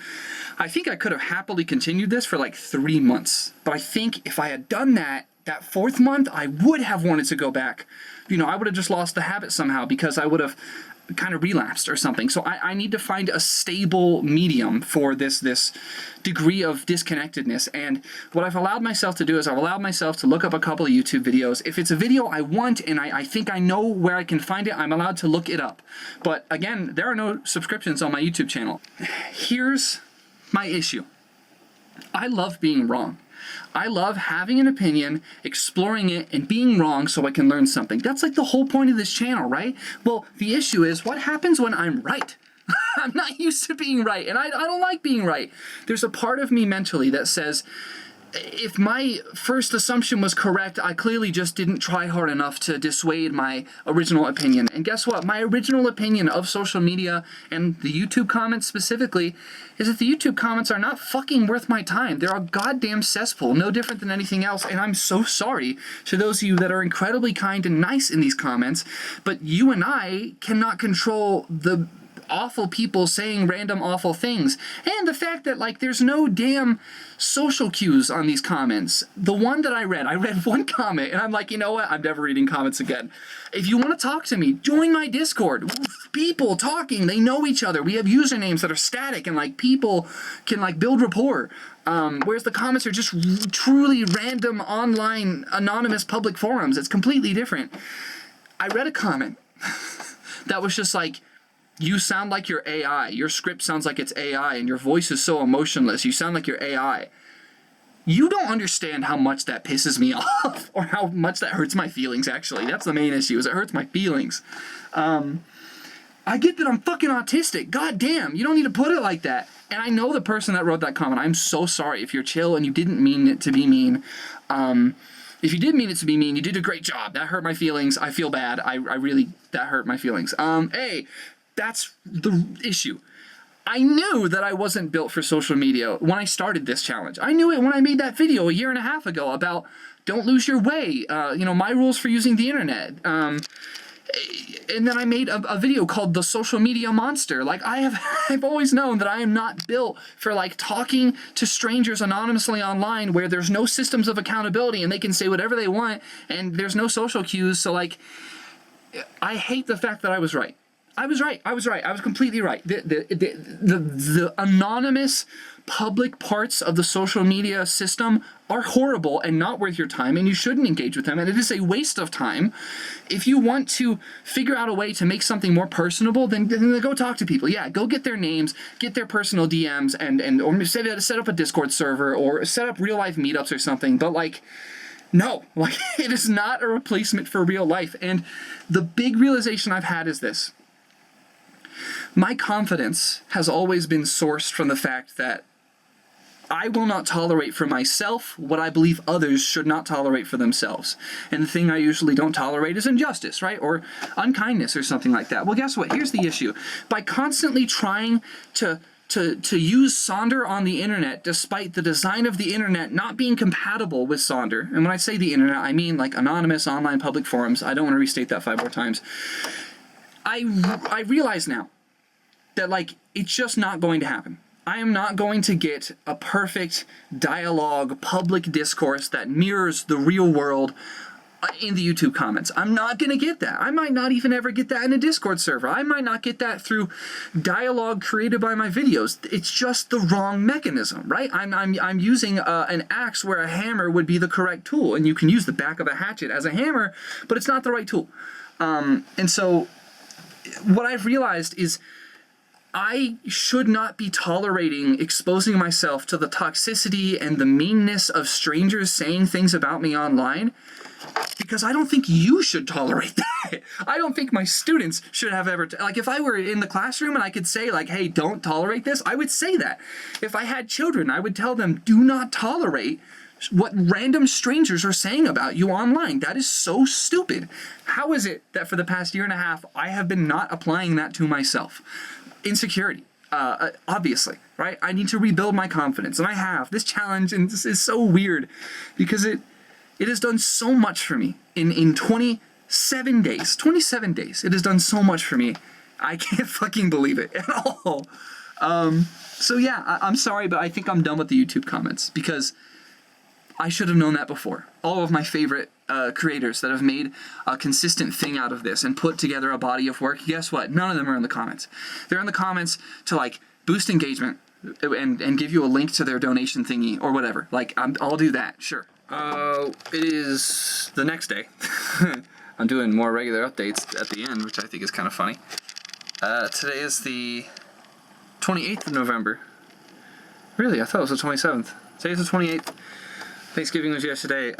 I think I could have happily continued this for like 3 months. But I think if I had done that 4th month, I would have wanted to go back. I would have just lost the habit somehow because I would have kind of relapsed or something. So I need to find a stable medium for this degree of disconnectedness. And what I've allowed myself to do is I've allowed myself to look up a couple of YouTube videos. If it's a video I want and I think I know where I can find it, I'm allowed to look it up. But again, there are no subscriptions on my YouTube channel. Here's my issue. I love being wrong. I love having an opinion, exploring it, and being wrong so I can learn something. That's like the whole point of this channel, right? Well, the issue is what happens when I'm right? I'm not used to being right, and I don't like being right. There's a part of me mentally that says, if my first assumption was correct, I clearly just didn't try hard enough to dissuade my original opinion. And guess what? My original opinion of social media and the YouTube comments specifically is that the YouTube comments are not fucking worth my time. They're a goddamn cesspool, no different than anything else. And I'm so sorry to those of you that are incredibly kind and nice in these comments, but you and I cannot control the awful people saying random awful things, and the fact that there's no damn social cues on these comments. The one that I read one comment and I'm like, you know what, I'm never reading comments again. If you want to talk to me, join my Discord. People talking, they know each other. We have usernames that are static and people can build rapport. Whereas the comments are just truly random online anonymous public forums. It's completely different. I read a comment that was just like, you sound like you're AI. Your script sounds like it's AI, and your voice is so emotionless. You sound like you're AI. You don't understand how much that pisses me off, or how much that hurts my feelings, actually. That's the main issue, is it hurts my feelings. I get that I'm fucking autistic. God damn, you don't need to put it like that. And I know the person that wrote that comment. I'm so sorry if you're chill and you didn't mean it to be mean. If you did mean it to be mean, you did a great job. That hurt my feelings. I feel bad. That hurt my feelings. Hey, that's the issue. I knew that I wasn't built for social media when I started this challenge. I knew it when I made that video 1.5 years ago about don't lose your way, my rules for using the internet. And then I made a video called The Social Media Monster. I've always known that I am not built for talking to strangers anonymously online where there's no systems of accountability and they can say whatever they want and there's no social cues. So I hate the fact that I was right. I was right. I was completely right. The anonymous public parts of the social media system are horrible and not worth your time, and you shouldn't engage with them, and it is a waste of time. If you want to figure out a way to make something more personable, then go talk to people. Yeah, go get their names, get their personal DMs, and or set up a Discord server or set up real life meetups or something. But like, no, like it is not a replacement for real life. And the big realization I've had is this. My confidence has always been sourced from the fact that I will not tolerate for myself what I believe others should not tolerate for themselves. And the thing I usually don't tolerate is injustice, right? Or unkindness or something like that. Well, guess what? Here's the issue. By constantly trying to use Sonder on the internet, despite the design of the internet not being compatible with Sonder, and when I say the internet, I mean like anonymous online public forums. I don't want to restate that 5 more times. I realize now that like it's just not going to happen. I am not going to get a perfect dialogue, public discourse that mirrors the real world in the YouTube comments. I'm not going to get that. I might not even ever get that in a Discord server. I might not get that through dialogue created by my videos. It's just the wrong mechanism, right? I'm using an axe where a hammer would be the correct tool, and you can use the back of a hatchet as a hammer, but it's not the right tool. And so what I've realized is I should not be tolerating exposing myself to the toxicity and the meanness of strangers saying things about me online, because I don't think you should tolerate that. I don't think my students should have ever, like if I were in the classroom and I could say like, hey, don't tolerate this, I would say that. If I had children, I would tell them, do not tolerate what random strangers are saying about you online. That is so stupid. How is it that for the past year and a half, I have been not applying that to myself? Insecurity, obviously, right? I need to rebuild my confidence, and I have. This challenge, and this is so weird because it has done so much for me in 27 days. 27 days. It has done so much for me. I can't fucking believe it at all. So yeah, I'm sorry, but I think I'm done with the YouTube comments because I should have known that before. All of my favorite creators that have made a consistent thing out of this and put together a body of work, guess what? None of them are in the comments. They're in the comments to like boost engagement and give you a link to their donation thingy or whatever. Like I'll do that, sure. It is the next day. I'm doing more regular updates at the end, which I think is kind of funny. Today is the 28th of November. Really? I thought it was the 27th. Today's the 28th. Thanksgiving was yesterday.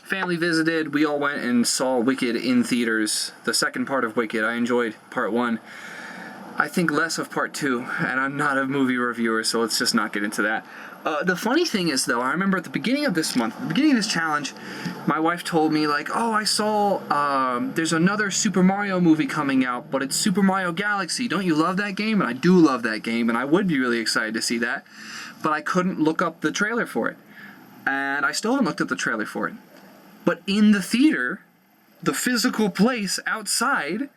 Family visited. We all went and saw Wicked in theaters. The second part of Wicked. I enjoyed part 1. I think less of part 2, and I'm not a movie reviewer, so let's just not get into that. The funny thing is, though, I remember at the beginning of this month, the beginning of this challenge, my wife told me, like, oh, I saw there's another Super Mario movie coming out, but it's Super Mario Galaxy. Don't you love that game? And I do love that game, and I would be really excited to see that, but I couldn't look up the trailer for it. And I still haven't looked at the trailer for it. But in the theater, the physical place outside,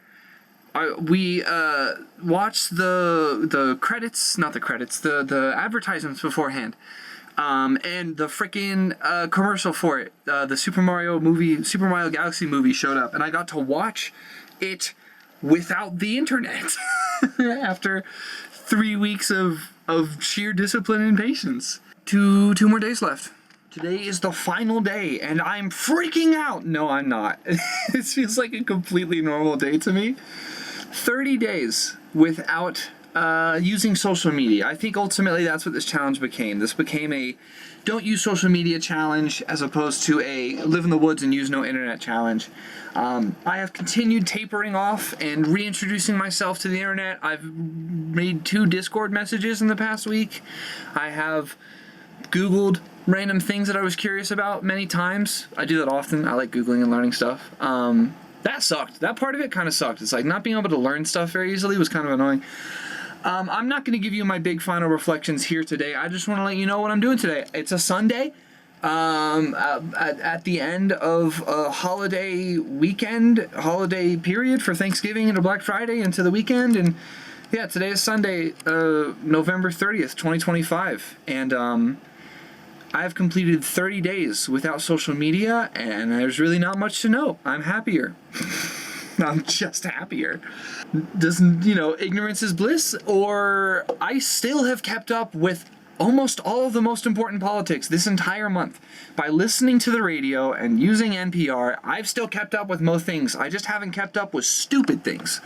we watched the credits, not the credits, the advertisements beforehand, and the freaking commercial for it. The Super Mario Galaxy movie showed up, and I got to watch it without the internet after 3 weeks of sheer discipline and patience. Two more days left. Today is the final day, and I'm freaking out. No, I'm not. It feels like a completely normal day to me. 30 days without using social media. I think ultimately that's what this challenge became. This became a don't use social media challenge as opposed to a live in the woods and use no internet challenge. I have continued tapering off and reintroducing myself to the internet. I've made 2 Discord messages in the past week. I have Googled random things that I was curious about many times. I do that often. I like Googling and learning stuff. That sucked. That part of it kind of sucked. It's like not being able to learn stuff very easily was kind of annoying. I'm not going to give you my big final reflections here today. I just want to let you know what I'm doing today. It's a Sunday. At the end of a holiday holiday period for Thanksgiving and a Black Friday into the weekend. And yeah, today is Sunday, November 30th, 2025. And I have completed 30 days without social media, and there's really not much to know. I'm happier. I'm just happier. Doesn't, ignorance is bliss, or I still have kept up with almost all of the most important politics this entire month. By listening to the radio and using NPR, I've still kept up with most things. I just haven't kept up with stupid things.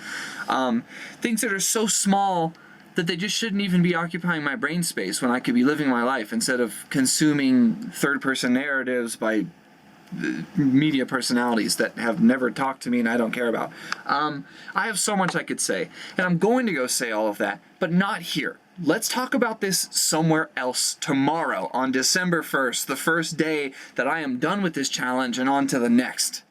Things that are so small that they just shouldn't even be occupying my brain space when I could be living my life instead of consuming third-person narratives by media personalities that have never talked to me and I don't care about. I have so much I could say, and I'm going to go say all of that, but not here. Let's talk about this somewhere else tomorrow on December 1st, the first day that I am done with this challenge and on to the next.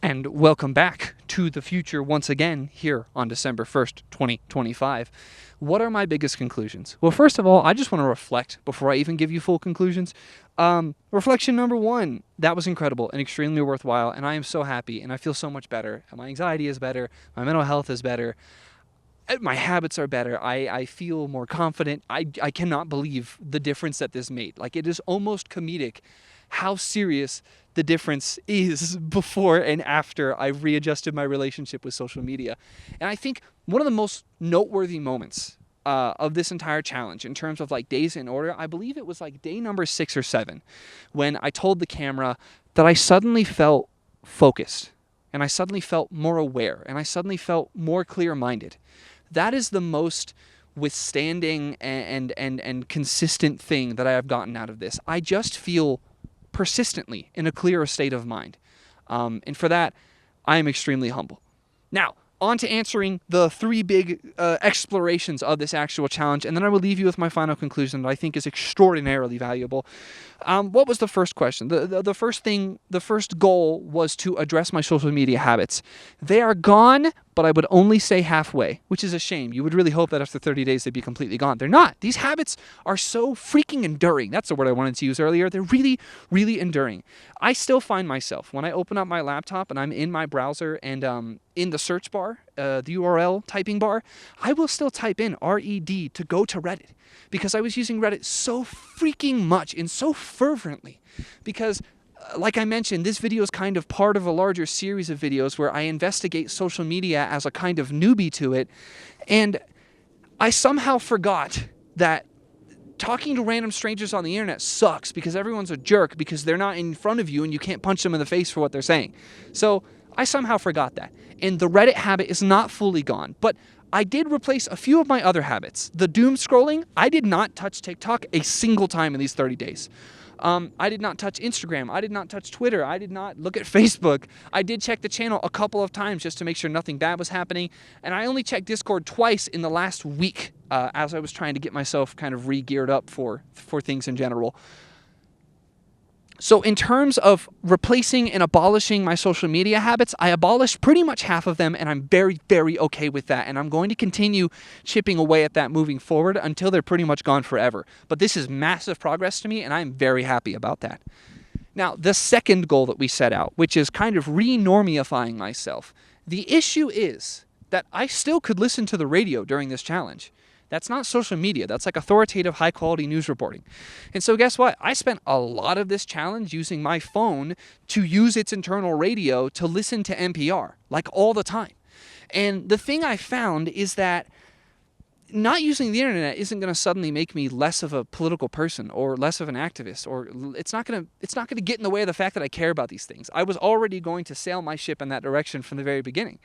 And welcome back to the future once again here on December 1st, 2025. What are my biggest conclusions? Well, first of all, I just want to reflect before I even give you full conclusions. Reflection number one, that was incredible and extremely worthwhile, and I am so happy and I feel so much better. My anxiety is better, my mental health is better, my habits are better, I feel more confident. I cannot believe the difference that this made. Like, it is almost comedic how serious the difference is before and after I readjusted my relationship with social media. And I think one of the most noteworthy moments of this entire challenge in terms of like days in order, I believe it was like day number 6 or 7 when I told the camera that I suddenly felt focused and I suddenly felt more aware and I suddenly felt more clear-minded. That is the most withstanding and consistent thing that I have gotten out of this. I just feel persistently in a clearer state of mind. And for that, I am extremely humble. Now, on to answering the 3 big explorations of this actual challenge, and then I will leave you with my final conclusion that I think is extraordinarily valuable. What was the first question? The first goal was to address my social media habits. They are gone, but I would only say halfway, which is a shame. You would really hope that after 30 days they'd be completely gone. They're not. These habits are so freaking enduring. That's the word I wanted to use earlier. They're really, really enduring. I still find myself, when I open up my laptop and I'm in my browser and in the search bar, the URL typing bar, I will still type in RED to go to Reddit because I was using Reddit so freaking much and so fervently because like I mentioned, this video is kind of part of a larger series of videos where I investigate social media as a kind of newbie to it, and I somehow forgot that talking to random strangers on the internet sucks because everyone's a jerk because they're not in front of you and you can't punch them in the face for what they're saying. So I somehow forgot that, and the Reddit habit is not fully gone, but I did replace a few of my other habits. The doom scrolling, I did not touch TikTok a single time in these 30 days. I did not touch Instagram. I did not touch Twitter. I did not look at Facebook. I did check the channel a couple of times just to make sure nothing bad was happening. And I only checked Discord twice in the last week as I was trying to get myself kind of re-geared up for things in general. So in terms of replacing and abolishing my social media habits, I abolished pretty much half of them, and I'm very, very okay with that. And I'm going to continue chipping away at that moving forward until they're pretty much gone forever. But this is massive progress to me, and I'm very happy about that. Now, the second goal that we set out, which is kind of re-normifying myself, the issue is that I still could listen to the radio during this challenge. That's not social media. That's like authoritative, high-quality news reporting. And so guess what? I spent a lot of this challenge using my phone to use its internal radio to listen to NPR, like all the time. And the thing I found is that not using the internet isn't going to suddenly make me less of a political person or less of an activist, or it's not going to get in the way of the fact that I care about these things. I was already going to sail my ship in that direction from the very beginning.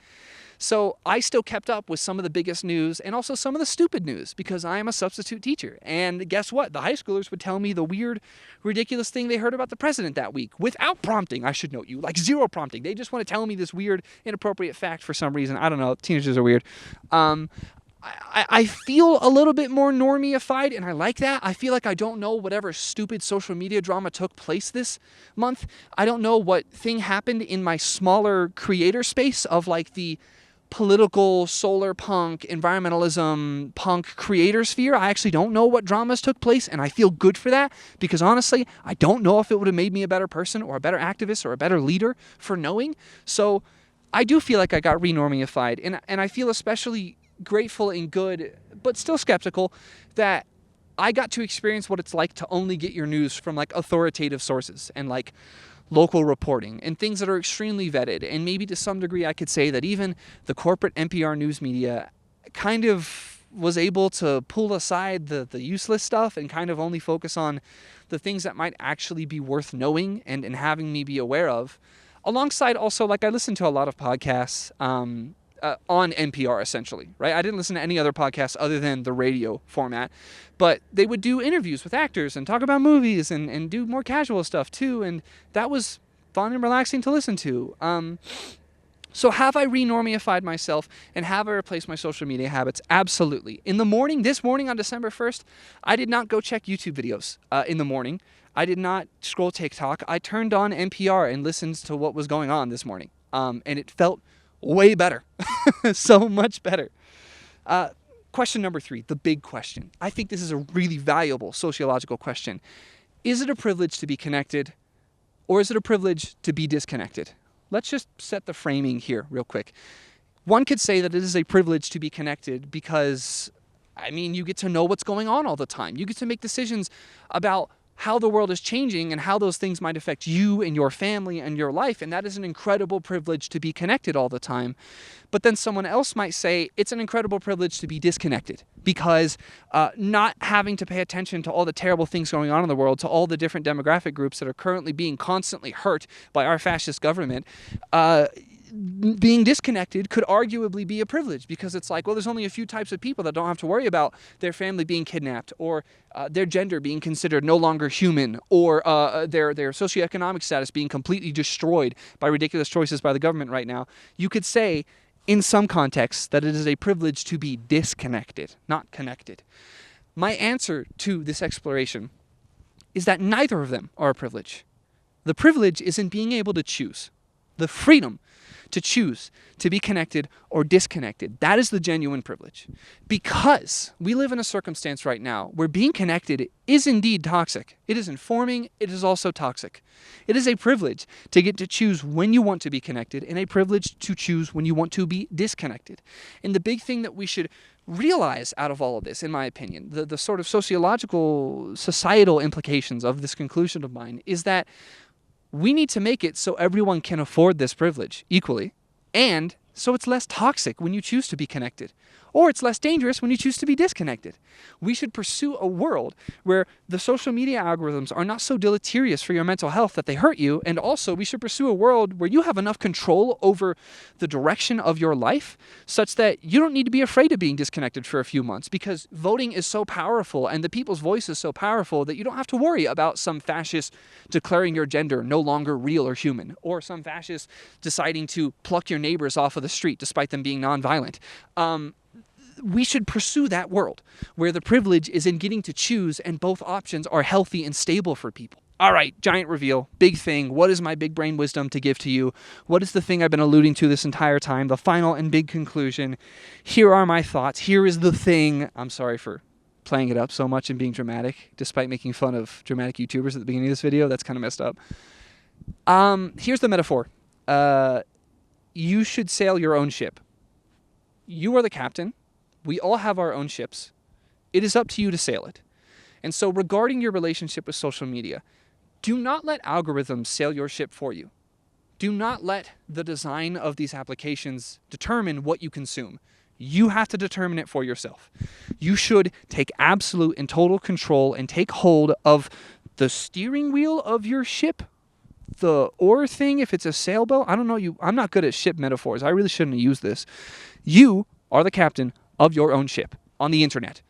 So I still kept up with some of the biggest news and also some of the stupid news because I am a substitute teacher. And guess what? The high schoolers would tell me the weird, ridiculous thing they heard about the president that week without prompting, I should note you, like zero prompting. They just want to tell me this weird, inappropriate fact for some reason. I don't know. Teenagers are weird. I feel a little bit more normie-ified, and I like that. I feel like I don't know whatever stupid social media drama took place this month. I don't know what thing happened in my smaller creator space of like the political, solar punk, environmentalism, punk creator sphere. I actually don't know what dramas took place, and I feel good for that because honestly, I don't know if it would have made me a better person or a better activist or a better leader for knowing. So I do feel like I got re-normified, and I feel especially grateful and good, but still skeptical that I got to experience what it's like to only get your news from like authoritative sources and like local reporting and things that are extremely vetted. And maybe to some degree I could say that even the corporate NPR news media kind of was able to pull aside the useless stuff and kind of only focus on the things that might actually be worth knowing and having me be aware of. Alongside also, like, I listen to a lot of podcasts on NPR, essentially, right? I didn't listen to any other podcasts other than the radio format, but they would do interviews with actors and talk about movies and do more casual stuff too, and that was fun and relaxing to listen to. So have I renormified myself and have I replaced my social media habits? Absolutely. In the morning, this morning on December 1st, I did not go check YouTube videos in the morning. I did not scroll TikTok. I turned on NPR and listened to what was going on this morning. And it felt way better. So much better. Question number 3, the big question. I think this is a really valuable sociological question. Is it a privilege to be connected, or is it a privilege to be disconnected? Let's just set the framing here real quick. One could say that it is a privilege to be connected because, I mean, you get to know what's going on all the time. You get to make decisions about how the world is changing and how those things might affect you and your family and your life. And that is an incredible privilege to be connected all the time. But then someone else might say it's an incredible privilege to be disconnected because not having to pay attention to all the terrible things going on in the world, to all the different demographic groups that are currently being constantly hurt by our fascist government, being disconnected could arguably be a privilege because it's like, well, there's only a few types of people that don't have to worry about their family being kidnapped or their gender being considered no longer human or their socioeconomic status being completely destroyed by ridiculous choices by the government right now. You could say in some contexts that it is a privilege to be disconnected, not connected. My answer to this exploration is that neither of them are a privilege. The privilege is in being able to choose. The freedom to choose to be connected or disconnected. That is the genuine privilege. Because we live in a circumstance right now where being connected is indeed toxic. It is informing, it is also toxic. It is a privilege to get to choose when you want to be connected and a privilege to choose when you want to be disconnected. And the big thing that we should realize out of all of this, in my opinion, the sort of sociological, societal implications of this conclusion of mine is that we need to make it so everyone can afford this privilege equally, and so it's less toxic when you choose to be connected, or it's less dangerous when you choose to be disconnected. We should pursue a world where the social media algorithms are not so deleterious for your mental health that they hurt you, and also we should pursue a world where you have enough control over the direction of your life such that you don't need to be afraid of being disconnected for a few months, because voting is so powerful and the people's voice is so powerful that you don't have to worry about some fascist declaring your gender no longer real or human, or some fascist deciding to pluck your neighbors off of the street despite them being nonviolent. We should pursue that world where the privilege is in getting to choose and both options are healthy and stable for people. All right, giant reveal, big thing. What is my big brain wisdom to give to you? What is the thing I've been alluding to this entire time? The final and big conclusion. Here are my thoughts. Here is the thing. I'm sorry for playing it up so much and being dramatic, despite making fun of dramatic YouTubers at the beginning of this video. That's kind of messed up. Here's the metaphor. You should sail your own ship. You are the captain. We all have our own ships. It is up to you to sail it. And so regarding your relationship with social media, do not let algorithms sail your ship for you. Do not let the design of these applications determine what you consume. You have to determine it for yourself. You should take absolute and total control and take hold of the steering wheel of your ship, the oar thing, if it's a sailboat. I don't know. I'm not good at ship metaphors. I really shouldn't have used this. You are the captain of your own ship on the internet.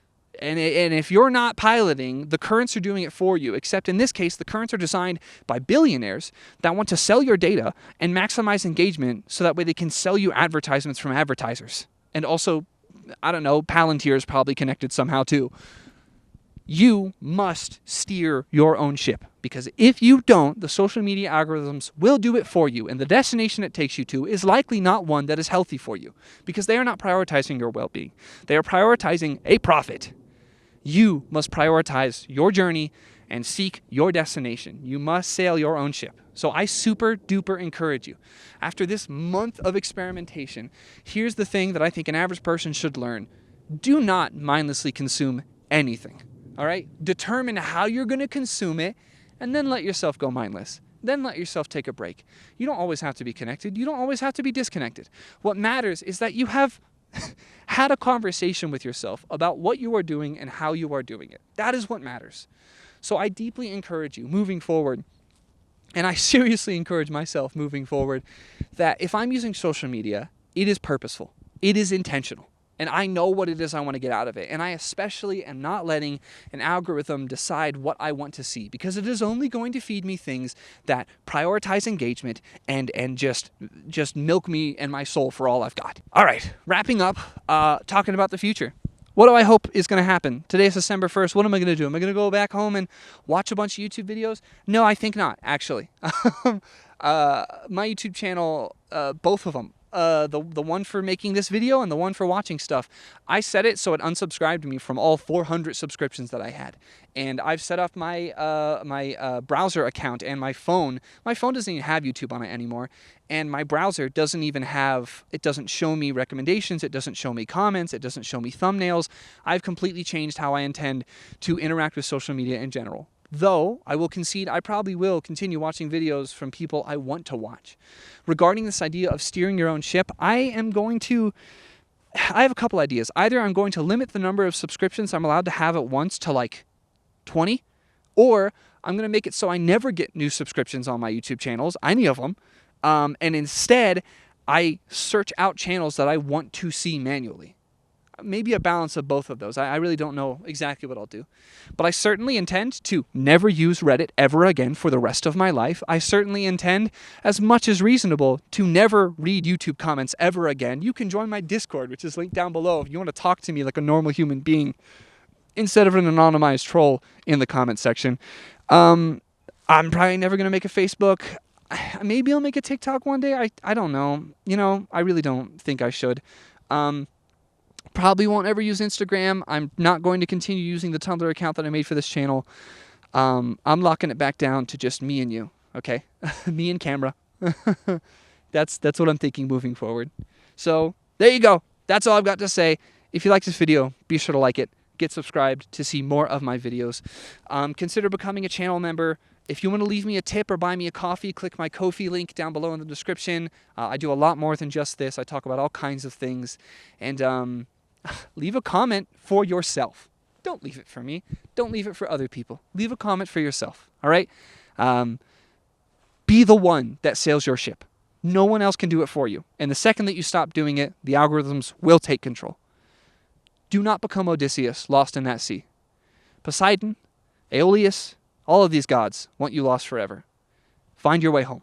And if you're not piloting, the currents are doing it for you, except in this case, the currents are designed by billionaires that want to sell your data and maximize engagement so that way they can sell you advertisements from advertisers. And also, I don't know, Palantir is probably connected somehow too. You must steer your own ship, because if you don't, the social media algorithms will do it for you, and the destination it takes you to is likely not one that is healthy for you, because they are not prioritizing your well-being. They are prioritizing a profit. You must prioritize your journey and seek your destination. You must sail your own ship. So I super duper encourage you. After this month of experimentation, here's the thing that I think an average person should learn. Do not mindlessly consume anything. All right? Determine how you're going to consume it, and then let yourself go mindless. then let yourself take a break. You don't always have to be connected. You don't always have to be disconnected. What matters is that you have had a conversation with yourself about what you are doing and how you are doing it. That is what matters. So I deeply encourage you moving forward, and I seriously encourage myself moving forward, that if I'm using social media, it is purposeful. It is intentional. And I know what it is I want to get out of it. And I especially am not letting an algorithm decide what I want to see, because it is only going to feed me things that prioritize engagement and just milk me and my soul for all I've got. All right, wrapping up, talking about the future. What do I hope is going to happen? Today is December 1st. What am I going to do? Am I going to go back home and watch a bunch of YouTube videos? No, I think not, actually. My YouTube channel, both of them, the one for making this video and the one for watching stuff, I set it so it unsubscribed me from all 400 subscriptions that I had. And I've set up my browser account and my phone. My phone doesn't even have YouTube on it anymore. And my browser doesn't even have, it doesn't show me recommendations, it doesn't show me comments, it doesn't show me thumbnails. I've completely changed how I intend to interact with social media in general. Though, I will concede, I probably will continue watching videos from people I want to watch. Regarding this idea of steering your own ship, I have a couple ideas. Either I'm going to limit the number of subscriptions I'm allowed to have at once to like 20, or I'm going to make it so I never get new subscriptions on my YouTube channels, any of them, and instead I search out channels that I want to see manually. Maybe a balance of both of those. I really don't know exactly what I'll do. But I certainly intend to never use Reddit ever again for the rest of my life. I certainly intend, as much as reasonable, to never read YouTube comments ever again. You can join my Discord, which is linked down below, if you want to talk to me like a normal human being, instead of an anonymized troll in the comment section. I'm probably never going to make a Facebook. Maybe I'll make a TikTok one day. I don't know. You know, I really don't think I should. Probably won't ever use Instagram. I'm not going to continue using the Tumblr account that I made for this channel. I'm locking it back down to just me and you, okay? Me and camera. That's what I'm thinking moving forward. So there you go. That's all I've got to say. If you like this video, be sure to like it. Get subscribed to see more of my videos. Consider becoming a channel member. If you want to leave me a tip or buy me a coffee, click my Ko-fi link down below in the description. I do a lot more than just this. I talk about all kinds of things. And leave a comment for yourself. Don't leave it for me. Don't leave it for other people. Leave a comment for yourself, all right? Be the one that sails your ship. No one else can do it for you. And the second that you stop doing it, the algorithms will take control. Do not become Odysseus, lost in that sea. Poseidon, Aeolus, all of these gods want you lost forever. Find your way home.